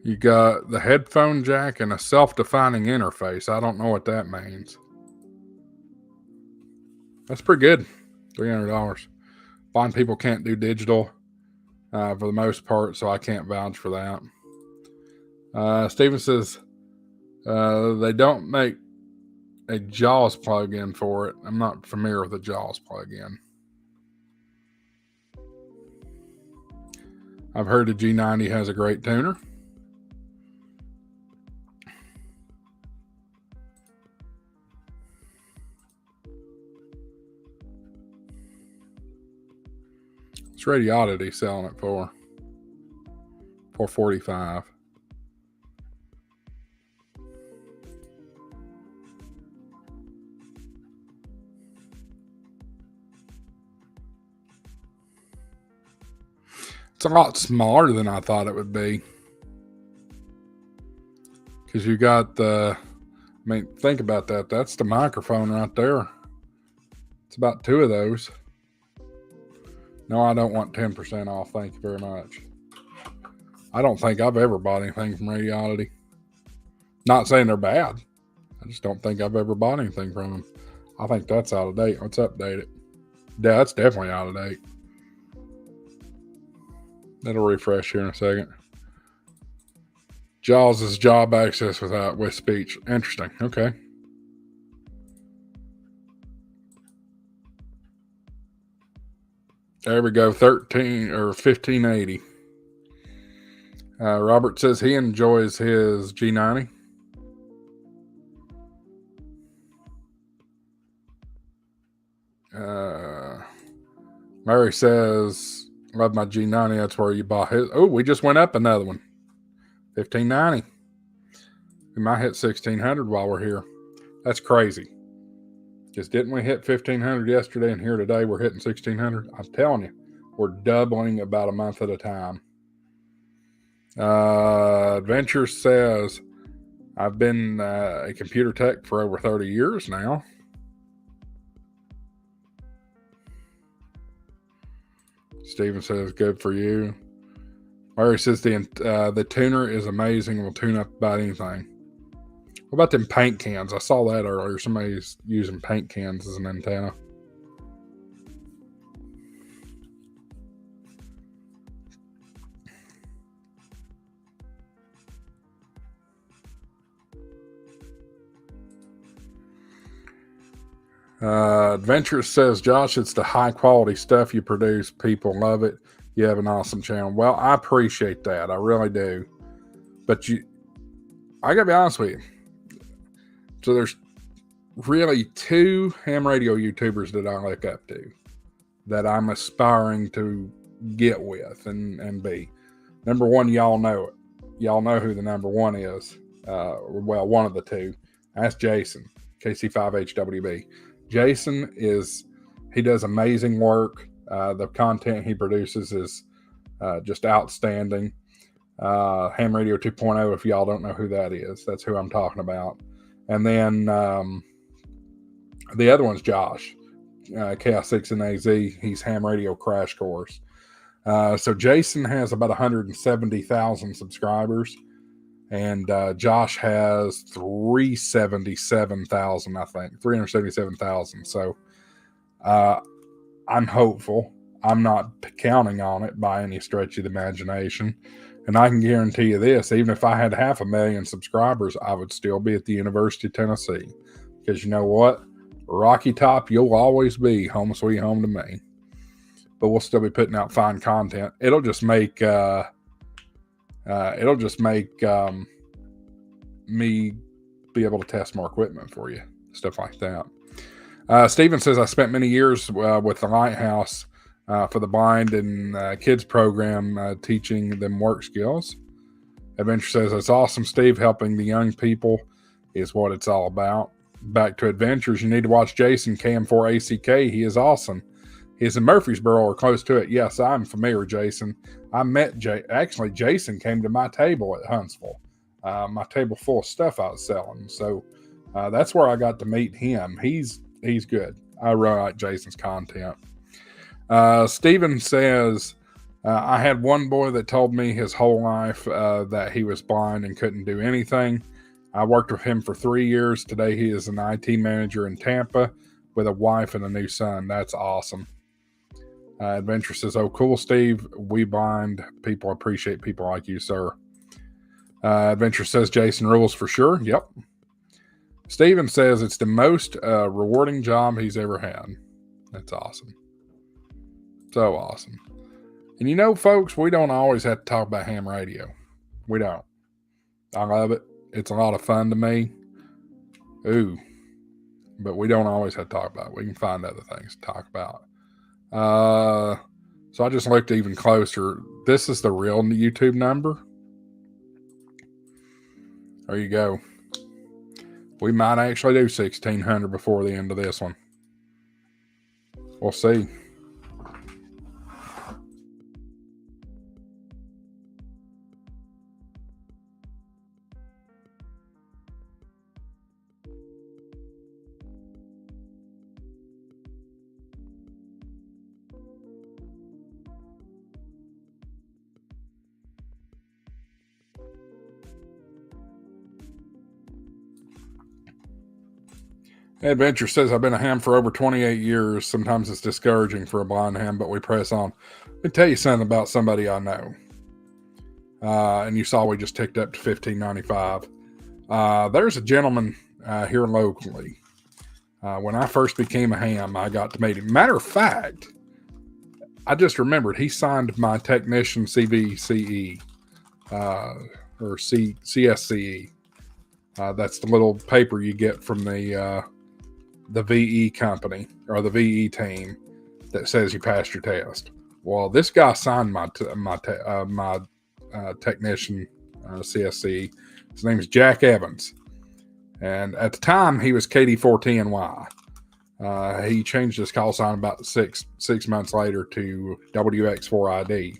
You got the headphone jack and a self-defining interface. I don't know what that means. That's pretty good. $300. Blind people can't do digital for the most part, so I can't vouch for that. Steven says they don't make a JAWS plug-in for it. I'm not familiar with a JAWS plug-in. I've heard the G90 has a great tuner. It's Radiodity selling it for $445. It's a lot smaller than I thought it would be. Because you got think about that. That's the microphone right there. It's about two of those. No, I don't want 10% off. Thank you very much. I don't think I've ever bought anything from Radiodity. Not saying they're bad. I just don't think I've ever bought anything from them. I think that's out of date. Let's update it. Yeah, that's definitely out of date. That'll refresh here in a second. JAWS is job access with speech. Interesting. Okay. There we go. 1580. Robert says he enjoys his G90. Mary says, love my G90. That's where you bought his. Oh, we just went up another one. 1590. We might hit 1600 while we're here. That's crazy. Because didn't we hit 1500 yesterday, and here today we're hitting 1600? I'm telling you, we're doubling about a month at a time. Adventure says, I've been a computer tech for over 30 years now. Steven says, good for you. Larry says the tuner is amazing. Will tune up about anything. What about them paint cans? I saw that earlier. Somebody's using paint cans as an antenna. Adventure says, Josh, it's the high quality stuff you produce. People love it. You have an awesome channel. Well, I appreciate that. I really do. But I gotta be honest with you. So there's really two ham radio YouTubers that I look up to, that I'm aspiring to get with and be. Number one, y'all know it. Y'all know who the number one is. Well, one of the two. That's Jason, KC5HWB. Jason he does amazing work. The content he produces is just outstanding. Ham Radio 2.0, if y'all don't know who that is, that's who I'm talking about. And then the other one's Josh. KI6 and AZ. He's Ham Radio Crash Course. So Jason has about 170,000 subscribers, and Josh has 377,000, I think, 377,000. So I'm hopeful. I'm not counting on it by any stretch of the imagination. And I can guarantee you this, even if I had 500,000 subscribers, I would still be at the University of Tennessee. Because you know what? Rocky Top, you'll always be home sweet home to me. But we'll still be putting out fine content. It'll just make me be able to test more equipment for you, stuff like that. Steven says, I spent many years with the Lighthouse for the blind and kids program, teaching them work skills. Adventure says, it's awesome, Steve. Helping the young people is what it's all about. Back to Adventures, you need to watch Jason, KM4ACK. He is awesome. He's in Murfreesboro or close to it. Yes, I'm familiar, Jason. I met actually, Jason came to my table at Huntsville. My table full of stuff I was selling. So that's where I got to meet him. He's good. I really like Jason's content. Steven says, I had one boy that told me his whole life that he was blind and couldn't do anything. I worked with him for 3 years. Today he is an IT manager in Tampa with a wife and a new son. That's awesome. Adventure says, oh, cool, Steve. We blind people appreciate people like you, sir. Adventure says, Jason rules for sure. Yep. Steven says it's the most rewarding job he's ever had. That's awesome. So awesome. And you know, folks, we don't always have to talk about ham radio. We don't. I love it. It's a lot of fun to me. Ooh. But we don't always have to talk about it. We can find other things to talk about. So I just looked even closer. This is the real YouTube number. There you go. We might actually do 1,600 before the end of this one. We'll see. Adventure says, I've been a ham for over 28 years. Sometimes it's discouraging for a blind ham, but we press on. Let me tell you something about somebody I know. And you saw we just ticked up to $15.95. There's a gentleman here locally. When I first became a ham, I got to meet him. Matter of fact, I just remembered he signed my technician CVCE or CSCE. That's the little paper you get from the VE company or the VE team that says you passed your test. Well, this guy signed my technician CSC. His name is Jack Evans, and at the time he was KD4TNY. He changed his call sign about six months later to WX4ID.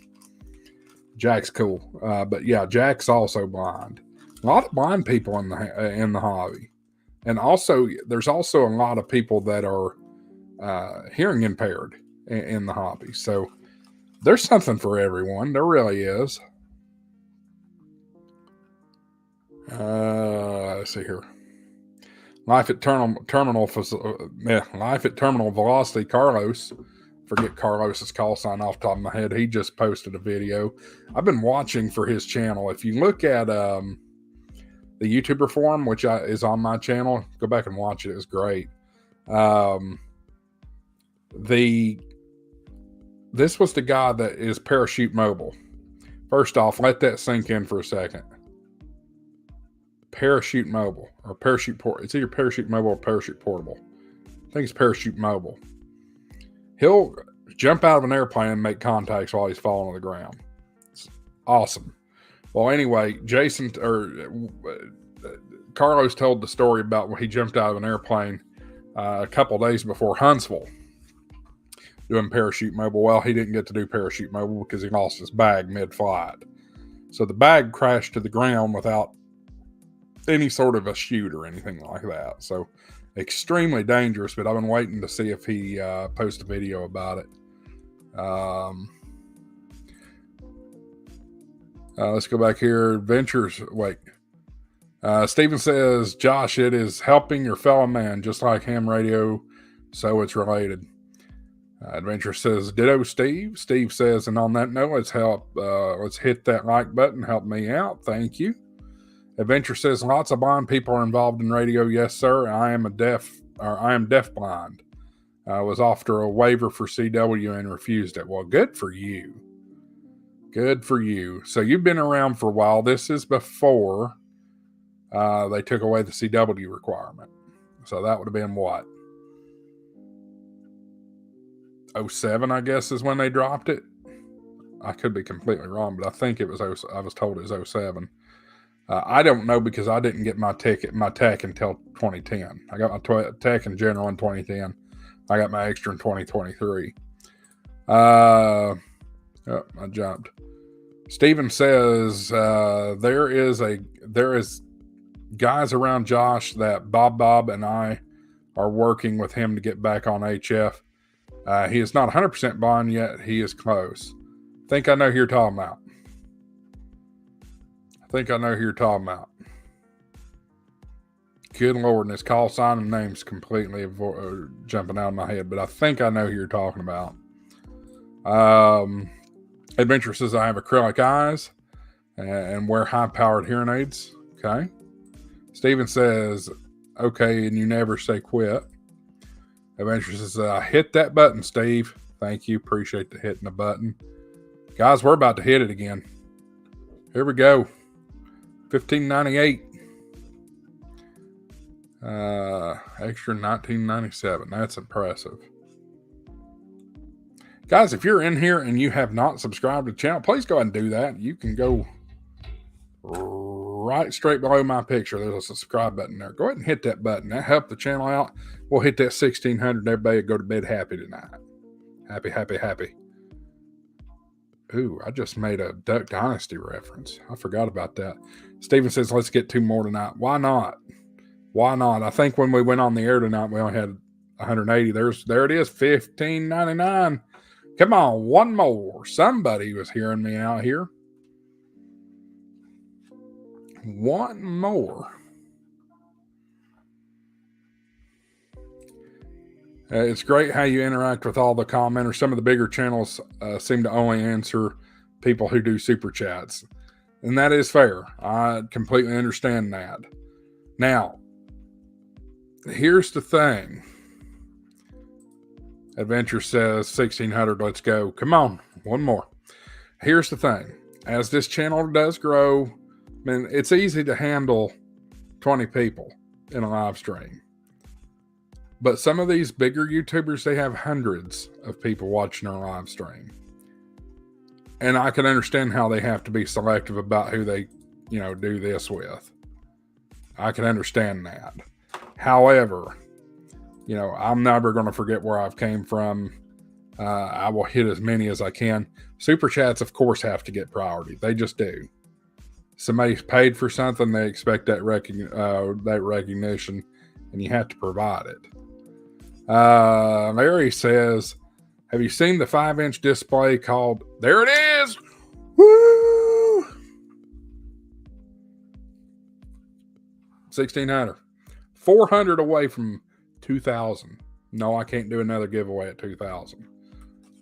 Jack's cool, but yeah, Jack's also blind. A lot of blind people in the hobby. And also, there's also a lot of people that are hearing impaired in the hobby. So there's something for everyone. There really is. Let's see here. Life at Terminal Velocity. Carlos. Forget Carlos's call sign off the top of my head. He just posted a video. I've been watching for his channel. If you look at the YouTuber forum, which is on my channel, go back and watch it. It was great. This was the guy that is Parachute Mobile. First off, let that sink in for a second. Parachute Mobile or Parachute Port. It's either Parachute Mobile or Parachute Portable. I think it's Parachute Mobile. He'll jump out of an airplane and make contacts while he's falling on the ground. It's awesome. Well, anyway, Carlos told the story about when he jumped out of an airplane a couple of days before Huntsville doing Parachute Mobile. Well, he didn't get to do Parachute Mobile because he lost his bag mid-flight. So the bag crashed to the ground without any sort of a chute or anything like that. So extremely dangerous, but I've been waiting to see if he posts a video about it. Let's go back here. Adventures. Wait. Steven says, Josh, it is helping your fellow man, just like ham radio, so it's related. Adventure says, ditto, Steve. Steve says, and on that note, let's hit that like button. Help me out. Thank you. Adventure says, lots of blind people are involved in radio. Yes, sir. I am deaf blind. I was offered a waiver for CW and refused it. Well, good for you. Good for you. So you've been around for a while. This is before they took away the CW requirement. So that would have been what? 07, I guess, is when they dropped it. I could be completely wrong, but I think I was told it was 07. I don't know because I didn't get my tech until 2010. I got my tech in general in 2010. I got my extra in 2023. I jumped. Steven says there is guys around Josh that Bob and I are working with him to get back on HF. He is not 100% blind yet. He is close. Think I know who you're talking about. Good Lord, and his call sign and name's completely jumping out of my head, but I think I know who you're talking about. Adventure says I have acrylic eyes and wear high-powered hearing aids. Okay. Steven says, okay, and you never say quit. Adventure says, hit that button, Steve. Thank you. Appreciate the hitting the button. Guys, we're about to hit it again. Here we go. 1598. Extra 1997. That's impressive. Guys, if you're in here and you have not subscribed to the channel, please go ahead and do that. You can go right straight below my picture. There's a subscribe button there. Go ahead and hit that button. That helped the channel out. We'll hit that 1600. Everybody will go to bed happy tonight. Happy, happy, happy. Ooh, I just made a Duck Dynasty reference. I forgot about that. Steven says, let's get 2 more tonight. Why not? Why not? I think when we went on the air tonight, we only had 180. There it is, 1599. Come on, one more. Somebody was hearing me out here. One more. It's great how you interact with all the commenters. Some of the bigger channels seem to only answer people who do super chats. And that is fair. I completely understand that. Now, here's the thing. Adventure says 1600, let's go. Come on, one more. Here's the thing. As this channel does grow, I mean, it's easy to handle 20 people in a live stream. But some of these bigger YouTubers, they have hundreds of people watching their live stream. And I can understand how they have to be selective about who they, do this with. I can understand that. However, I'm never going to forget where I've came from. I will hit as many as I can. Super chats, of course, have to get priority. They just do. Somebody's paid for something, they expect that recognition, and you have to provide it. Larry says, have you seen the 5-inch display called, there it is, woo, 1600, 400 away from 2000. No, I can't do another giveaway at 2000.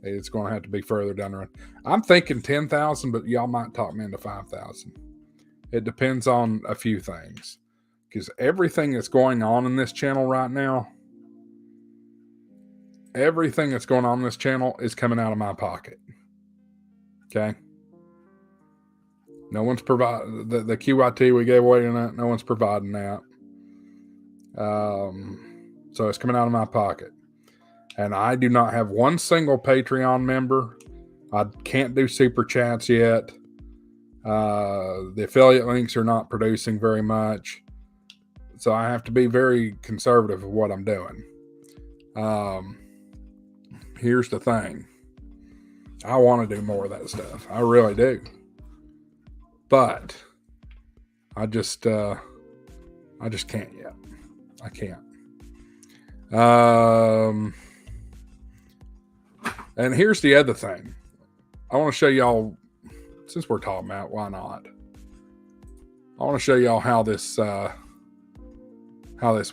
It's going to have to be further down the road. I'm thinking 10,000, but y'all might talk me into 5,000. It depends on a few things, because everything that's going on in this channel right now, everything that's going on in this channel is coming out of my pocket. Okay. No one's providing the QIT we gave away tonight. No one's providing that. So it's coming out of my pocket. And I do not have one single Patreon member. I can't do super chats yet. The affiliate links are not producing very much. So I have to be very conservative of what I'm doing. Here's the thing. I want to do more of that stuff. I really do. But I just can't yet. I can't. And here's the other thing. I want to show y'all, since we're talking about, why not? I want to show y'all how this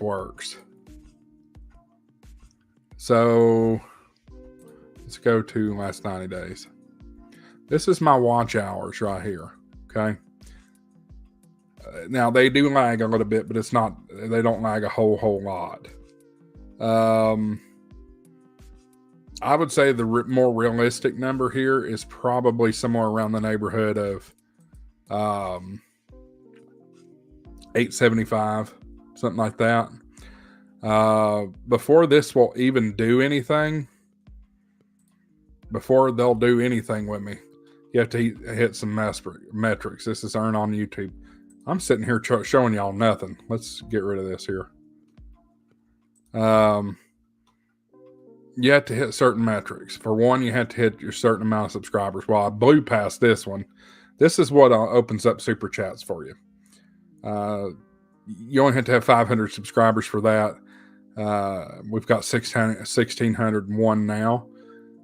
works. So let's go to last 90 days. This is my watch hours right here. Okay. Now they do lag a little bit, but it's not. They don't lag a whole lot. I would say the more realistic number here is probably somewhere around the neighborhood of 875, something like that. Before this will even do anything, before they'll do anything with me, you have to hit some metrics. This is earn on YouTube. I'm sitting here showing y'all nothing. Let's get rid of this here. You have to hit certain metrics. For one, you have to hit your certain amount of subscribers. Well, I blew past this one. This is what opens up super chats for you. You only have to have 500 subscribers for that. We've got 1,601 now.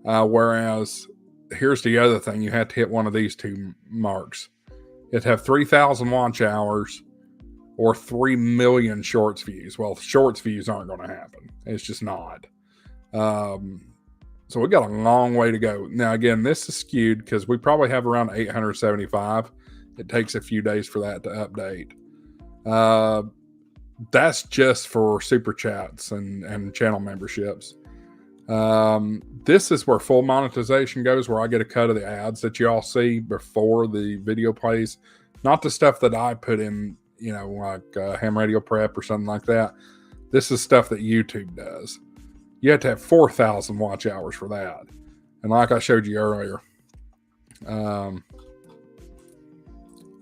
Whereas here's the other thing. You have to hit one of these two marks. You have to have 3,000 watch hours or 3 million shorts views. Well, shorts views aren't going to happen. It's just not. So we got a long way to go. Now, again, this is skewed because we probably have around 875. It takes a few days for that to update. That's just for super chats and channel memberships. This is where full monetization goes, where I get a cut of the ads that you all see before the video plays. Not the stuff that I put in, like ham radio prep or something like that. This is stuff that YouTube does. You have to have 4,000 watch hours for that. And like I showed you earlier,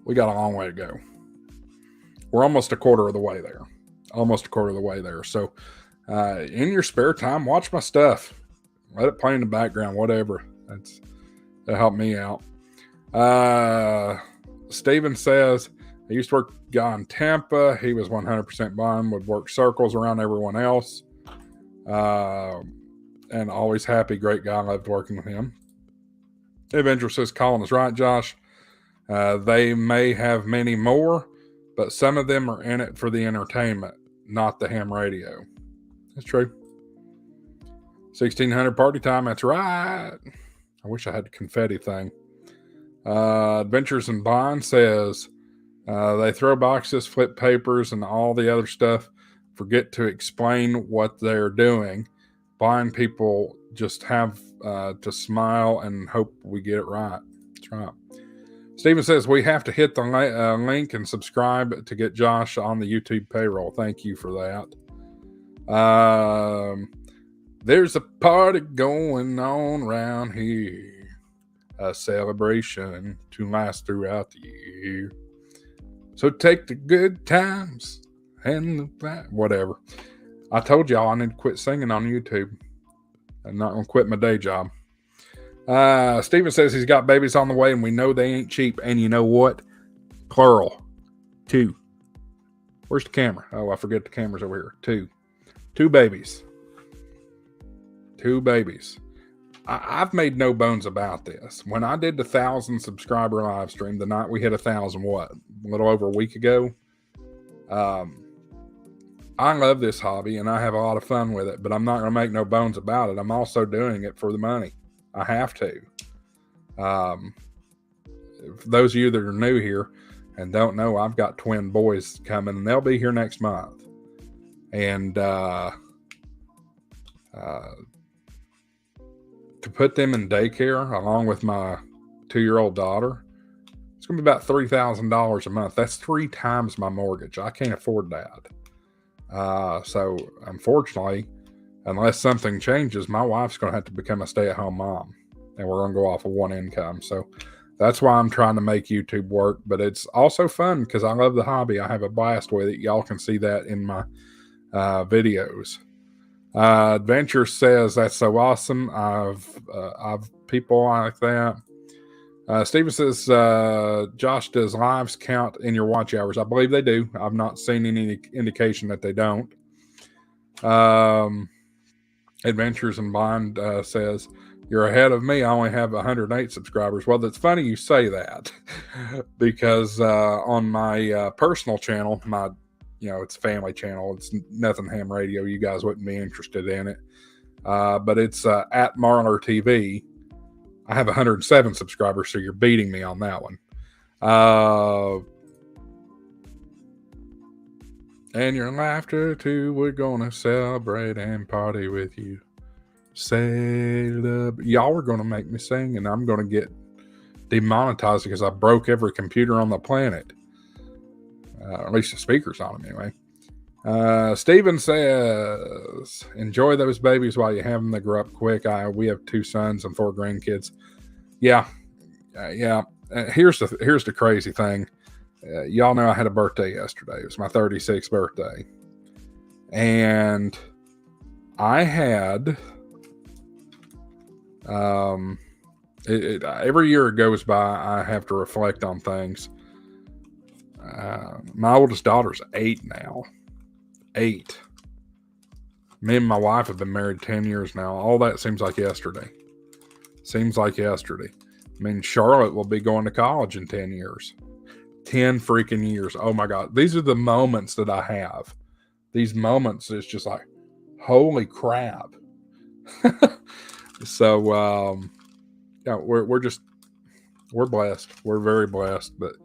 we got a long way to go. We're almost a quarter of the way there. So in your spare time, watch my stuff. Let it play in the background, whatever. That helped me out. Steven says, I used to work with a guy in Tampa. He was 100% blind, would work circles around everyone else. And always happy, great guy. Loved working with him. Avenger says, Colin is right, Josh. They may have many more, but some of them are in it for the entertainment, not the ham radio. That's true. 1600 party time. That's right. I wish I had a confetti thing. Adventures in Bond says, they throw boxes, flip papers, and all the other stuff. Forget to explain what they're doing. Blind people just have to smile and hope we get it right. That's right. Steven says, we have to hit the link and subscribe to get Josh on the YouTube payroll. Thank you for that. There's a party going on around here. A celebration to last throughout the year. So take the good times and the bad, whatever. I told y'all I need to quit singing on YouTube. I'm not going to quit my day job. Steven says he's got babies on the way and we know they ain't cheap. And you know what? Plural. 2. Where's the camera? Oh, I forget the camera's over here. 2. 2 babies. 2 babies. I've made no bones about this. When I did the 1,000 subscriber live stream, the night we hit 1,000, a little over a week ago. I love this hobby and I have a lot of fun with it, but I'm not going to make no bones about it. I'm also doing it for the money. I have to. For those of you that are new here and don't know, I've got twin boys coming and they'll be here next month. And to put them in daycare along with my 2-year-old daughter, it's going to be about $3,000 a month. That's 3 times my mortgage. I can't afford that. So unfortunately, unless something changes, my wife's going to have to become a stay-at-home mom and we're going to go off of one income. So that's why I'm trying to make YouTube work, but it's also fun because I love the hobby. I have a blast with it. Y'all can see that in my videos. Adventure says that's so awesome. I've people like that. Steven says, Josh, does lives count in your watch hours? I believe they do. I've not seen any indication that they don't. Adventures in Blind says, "You're ahead of me. I only have 108 subscribers." Well, that's funny you say that because on my personal channel, it's a family channel. It's nothing ham radio. You guys wouldn't be interested in it. But it's at Marler TV. I have 107 subscribers, so you're beating me on that one. And your laughter too, we're gonna celebrate and party with you. Y'all are gonna make me sing, and I'm gonna get demonetized because I broke every computer on the planet. At least the speakers on them, anyway. Steven says, "Enjoy those babies while you have them. They grow up quick. We have 2 sons and 4 grandkids." Yeah. Here's the crazy thing. Y'all know I had a birthday yesterday. It was my 36th birthday. And I had, every year it goes by, I have to reflect on things. My oldest daughter's 8 now. 8. Me and my wife have been married 10 years now. All that seems like yesterday. I mean, Charlotte will be going to college in 10 years. 10 freaking years. Oh my God. These are the moments that I have. These moments is just like, holy crap. So, yeah, we're blessed. We're very blessed, but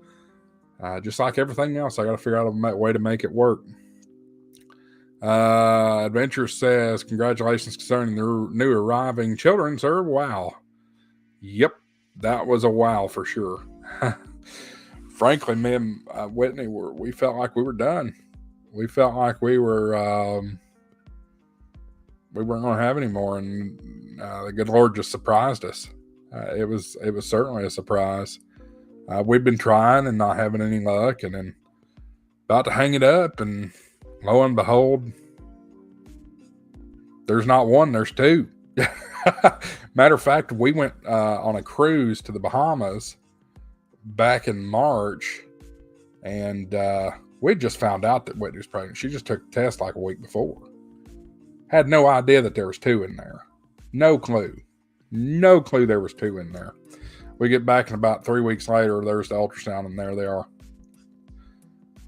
just like everything else, I got to figure out a way to make it work. Adventure says, "Congratulations concerning the new arriving children, sir." Wow. Yep. That was a wow for sure. Frankly, me and Whitney we felt like we were done. We felt like we weren't going to have any more, and the good Lord just surprised us. It was certainly a surprise. We've been trying and not having any luck, and then about to hang it up, and lo and behold, there's not one, there's 2. Matter of fact, we went on a cruise to the Bahamas back in March, and we just found out that Whitney was pregnant. She just took the test like a week before. Had no idea that there was 2 in there. No clue there was 2 in there. We get back, and about 3 weeks later, there's the ultrasound, and there they are.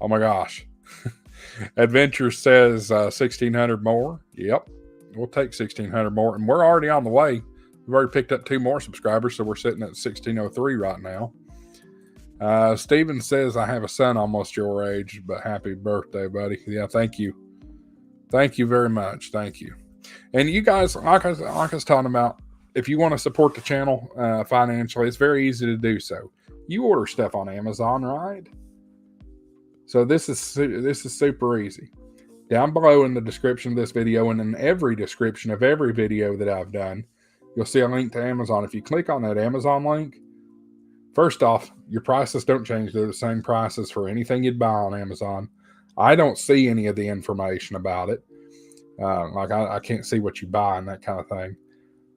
Oh my gosh. Adventure says 1,600 more. Yep, we'll take 1,600 more, and we're already on the way. We've already picked up 2 more subscribers, so we're sitting at 1,603 right now. Steven says, "I have a son almost your age, but happy birthday, buddy." Yeah, thank you. Thank you very much. Thank you. And you guys, like I was talking about, if you want to support the channel financially, it's very easy to do so. You order stuff on Amazon, right? So this is super easy. Down below in the description of this video, and in every description of every video that I've done, you'll see a link to Amazon. If you click on that Amazon link, first off, your prices don't change. They're the same prices for anything you'd buy on Amazon. I don't see any of the information about it. Like I can't see what you buy and that kind of thing.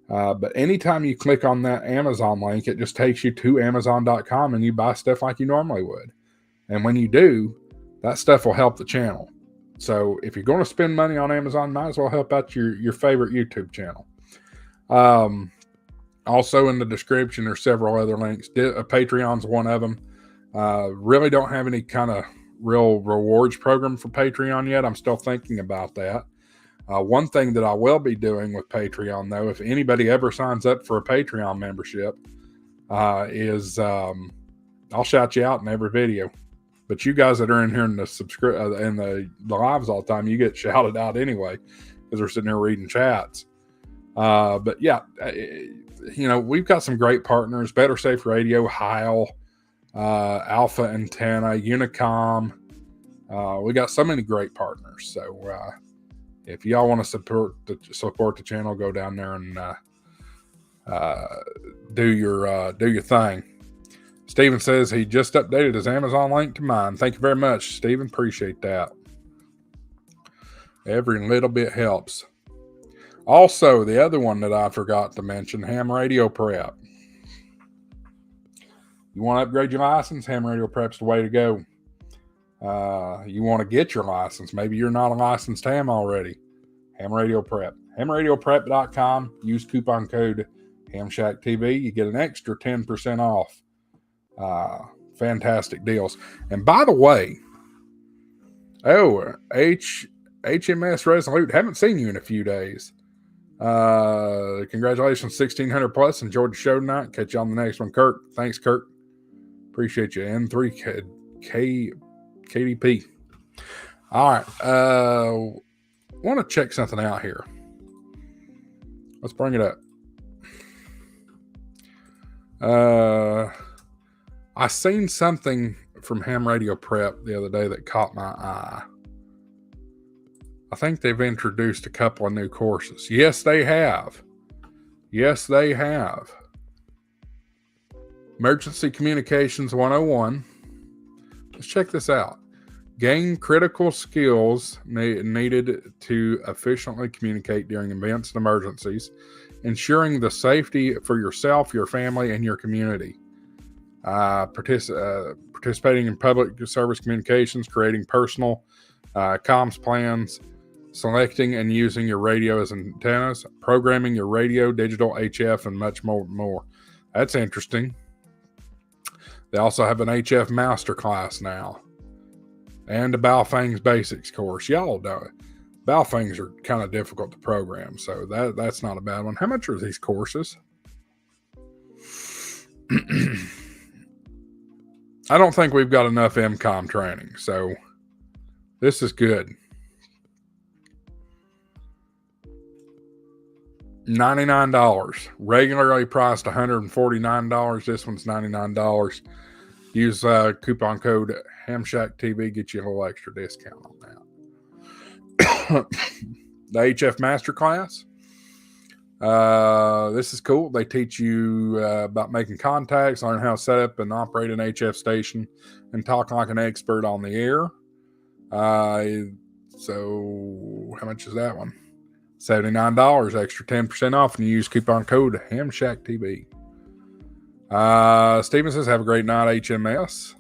But anytime you click on that Amazon link, it just takes you to Amazon.com, and you buy stuff like you normally would. And when you do, that stuff will help the channel. So if you're going to spend money on Amazon, might as well help out your favorite YouTube channel. Also in the description, there's several other links. Patreon's one of them. Really don't have any kind of real rewards program for Patreon yet. I'm still thinking about that. One thing that I will be doing with Patreon, though, if anybody ever signs up for a Patreon membership, is I'll shout you out in every video. But you guys that are in here in the lives all the time, you get shouted out anyway because we're sitting there reading chats. But yeah, we've got some great partners: Better Safe Radio, Heil, Alpha Antenna, Unicom. We got so many great partners. So if y'all want to support the channel, go down there and do your thing. Steven says he just updated his Amazon link to mine. Thank you very much, Steven. Appreciate that. Every little bit helps. Also, the other one that I forgot to mention, Ham Radio Prep. You want to upgrade your license? Ham Radio Prep's the way to go. You want to get your license. Maybe you're not a licensed ham already. Ham Radio Prep. HamRadioPrep.com. Use coupon code HamShackTV. You get an extra 10% off. Fantastic deals. And by the way, HMS Resolute, haven't seen you in a few days. Congratulations, 1600 plus. Enjoyed the show tonight. Catch you on the next one. Kirk, thanks, Kirk. Appreciate you. N3 KDP. All right. Want to check something out here. Let's bring it up. I seen something from Ham Radio Prep the other day that caught my eye. I think they've introduced a couple of new courses. Yes, they have. Yes, they have. Emergency Communications 101. Let's check this out. Gain critical skills needed to efficiently communicate during events and emergencies, ensuring the safety for yourself, your family, and your community. Participating in public service communications, creating personal comms plans, selecting and using your radio as antennas, programming your radio, digital HF, and much more. That's interesting. They also have an HF masterclass now. And the Baofangs Basics course. Y'all know it. Baofangs are kind of difficult to program, so that's not a bad one. How much are these courses? I don't think we've got enough MCOM training, so this is good. $99. Regularly priced $149. This one's $99. Use coupon code HamShackTV. Get you a little extra discount on that. The HF Masterclass. This is cool. They teach you about making contacts, learn how to set up and operate an HF station, and talk like an expert on the air. So how much is that one? $79, extra 10% off, and you use coupon code HamShackTV. Steven says, have a great night, HMS.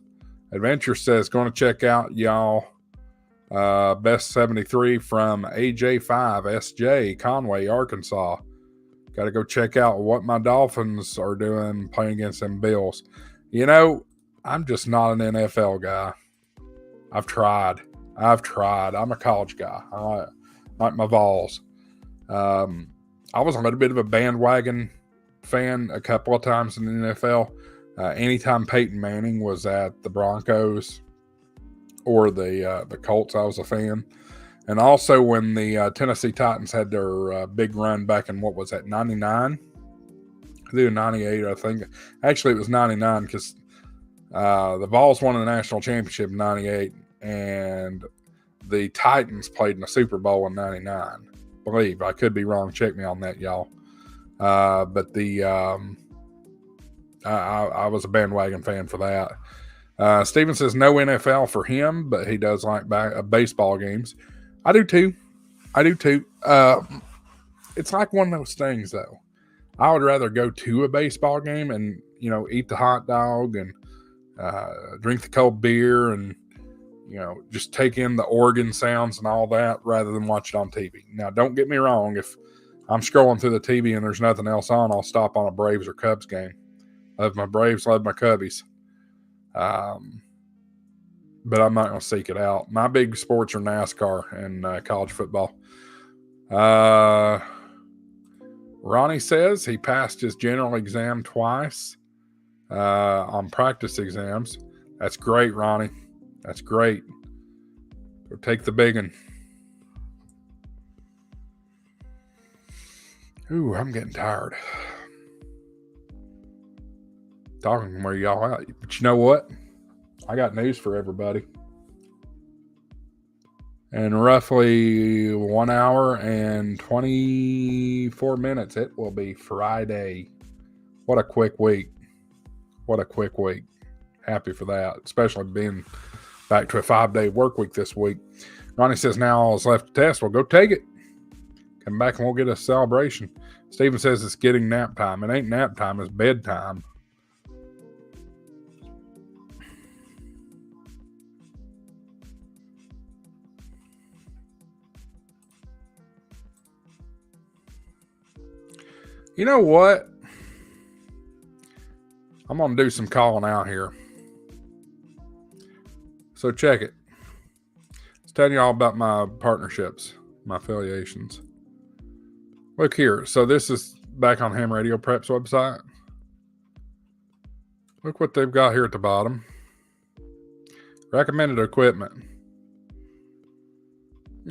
Adventure says, going to check out y'all. Best 73 from AJ5 SJ, Conway, Arkansas. Got to go check out what my Dolphins are doing playing against them Bills. You know, I'm just not an NFL guy. I've tried. I'm a college guy. I like my Vols. I was a little bit of a bandwagon fan a couple of times in the NFL. Anytime Peyton Manning was at the Broncos or the Colts, I was a fan. And also when the Tennessee Titans had their big run back in, what was that, 99? They were 98, I think. Actually, it was 99 because the Vols won the national championship in 98, and the Titans played in the Super Bowl in 99. Believe. I could be wrong. Check me on that, y'all. But I was a bandwagon fan for that. Steven says no NFL for him, but he does like baseball games. I do too. It's like one of those things, though. I would rather go to a baseball game and, eat the hot dog and drink the cold beer and, just take in the organ sounds and all that rather than watch it on TV. Now, don't get me wrong. If I'm scrolling through the TV and there's nothing else on, I'll stop on a Braves or Cubs game. Love my Braves, love my Cubbies. But I'm not going to seek it out. My big sports are NASCAR and college football. Ronnie says he passed his general exam twice on practice exams. That's great, Ronnie. That's great. Go take the big one. Ooh, I'm getting tired. Talking where y'all at. But you know what? I got news for everybody. In roughly 1 hour and 24 minutes, it will be Friday. What a quick week. Happy for that, especially being back to a 5-day work week this week. Ronnie says now all is left to test. Well, go take it. Come back and we'll get a celebration. Steven says it's getting nap time. It ain't nap time, it's bedtime. You know what? I'm going to do some calling out here. So check it. It's telling you all about my partnerships, my affiliations. Look here. So this is back on Ham Radio Prep's website. Look what they've got here at the bottom. Recommended equipment.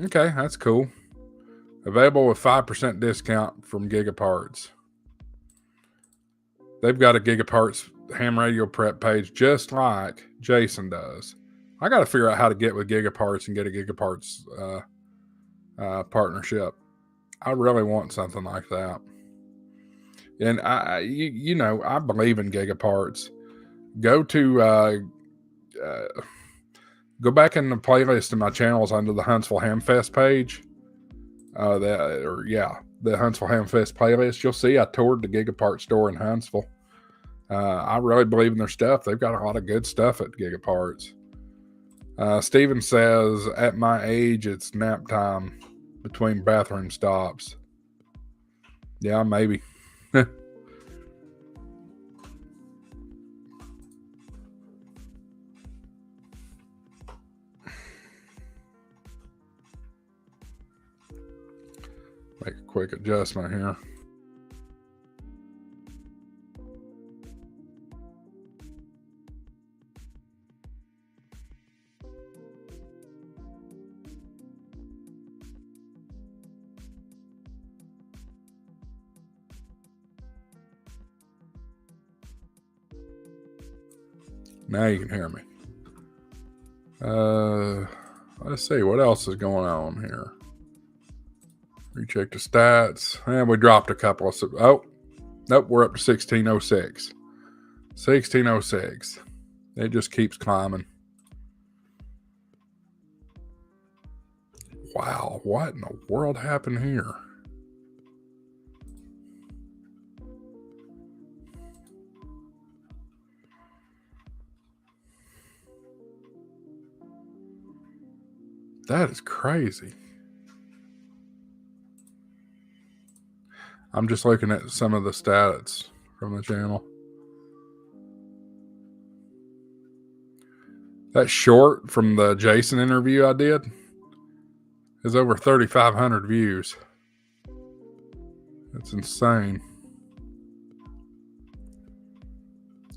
Okay, that's cool. Available with 5% discount from Gigaparts. They've got a Gigaparts Ham Radio Prep page just like Jason does. I got to figure out how to get with Gigaparts and get a Gigaparts partnership. I really want something like that. And I believe in Gigaparts. Go to go back in the playlist in my channels under the Huntsville Hamfest page. The Huntsville Hamfest playlist. You'll see I toured the Gigapart store in Huntsville. I really believe in their stuff. They've got a lot of good stuff at Gigaparts. Steven says, at my age, it's nap time between bathroom stops. Yeah, maybe. Make a quick adjustment here. Now you can hear me. Let's see what else is going on here. Recheck the stats. And we dropped a couple of... Oh, nope, we're up to 1606. 1606. It just keeps climbing. Wow, what in the world happened here? That is crazy. I'm just looking at some of the stats from the channel. That short from the Jason interview I did is over 3,500 views. That's insane.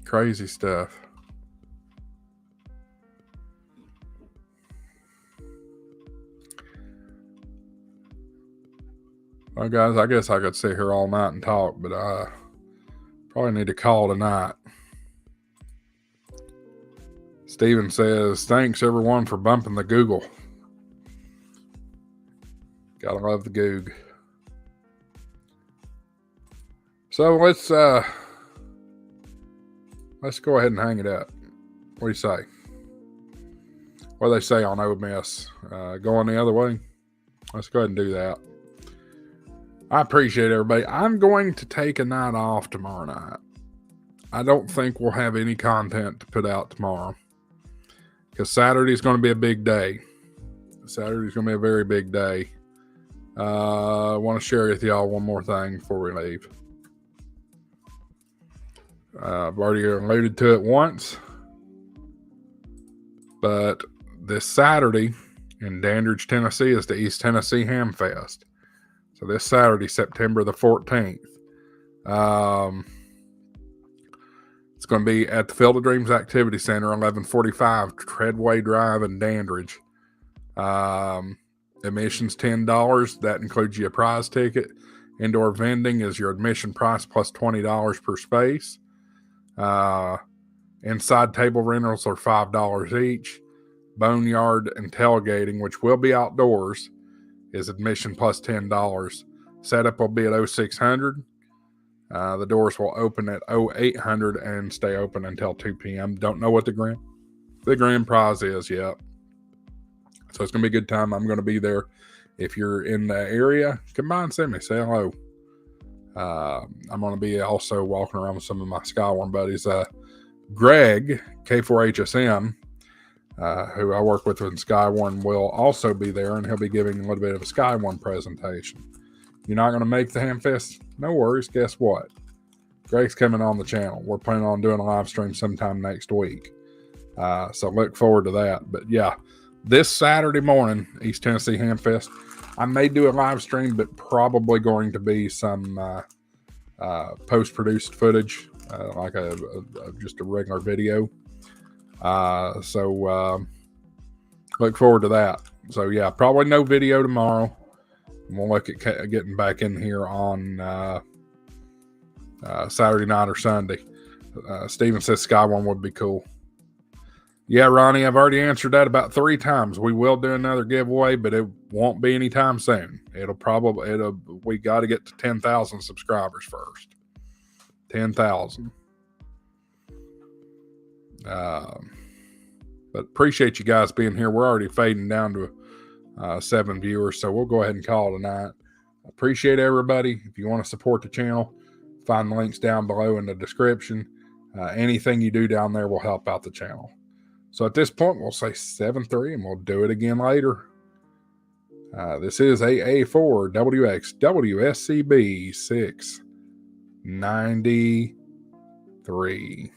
Crazy stuff. Well, guys, I guess I could sit here all night and talk, but I probably need to call tonight. Steven says, thanks everyone for bumping the Google. Gotta love the Goog. So let's go ahead and hang it up. What do you say? What do they say on Ole Miss? Going the other way? Let's go ahead and do that. I appreciate everybody. I'm going to take a night off tomorrow night. I don't think we'll have any content to put out tomorrow because Saturday's going to be a big day. Saturday's going to be a very big day. I want to share with y'all one more thing before we leave. I've already alluded to it once, but this Saturday in Dandridge, Tennessee is the East Tennessee Ham Fest. So this Saturday, September the 14th. It's going to be at the Field of Dreams Activity Center, 1145 Treadway Drive in Dandridge. Admission's $10. That includes your prize ticket. Indoor vending is your admission price plus $20 per space. Inside table rentals are $5 each. Boneyard and tailgating, which will be outdoors, is admission plus $10. Setup will be at 0600. The doors will open at 0800 and stay open until 2 p.m. Don't know what the grand prize is yet. So it's going to be a good time. I'm going to be there. If you're in the area, come by and see me. Say hello. I'm going to be also walking around with some of my Skywarn buddies. Greg, K4HSM, who I work with in Skywarn, will also be there, and he'll be giving a little bit of a Skywarn presentation. You're not going to make the Hamfest? No worries. Guess what? Greg's coming on the channel. We're planning on doing a live stream sometime next week. So look forward to that. But yeah, this Saturday morning, East Tennessee Hamfest, I may do a live stream, but probably going to be some post-produced footage, like just a regular video. So look forward to that. So yeah, probably no video tomorrow. We'll look at getting back in here on Saturday night or Sunday. Steven says Sky One would be cool. Yeah, Ronnie, I've already answered that about 3 times. We will do another giveaway, but it won't be anytime soon. We got to get to 10,000 subscribers first. 10,000. But appreciate you guys being here. We're already fading down to 7 viewers, so we'll go ahead and call tonight. Appreciate everybody. If you want to support the channel, find the links down below in the description. Anything you do down there will help out the channel. So at this point, we'll say 7-3, and we'll do it again later. This is AA4 WXWSCB 693.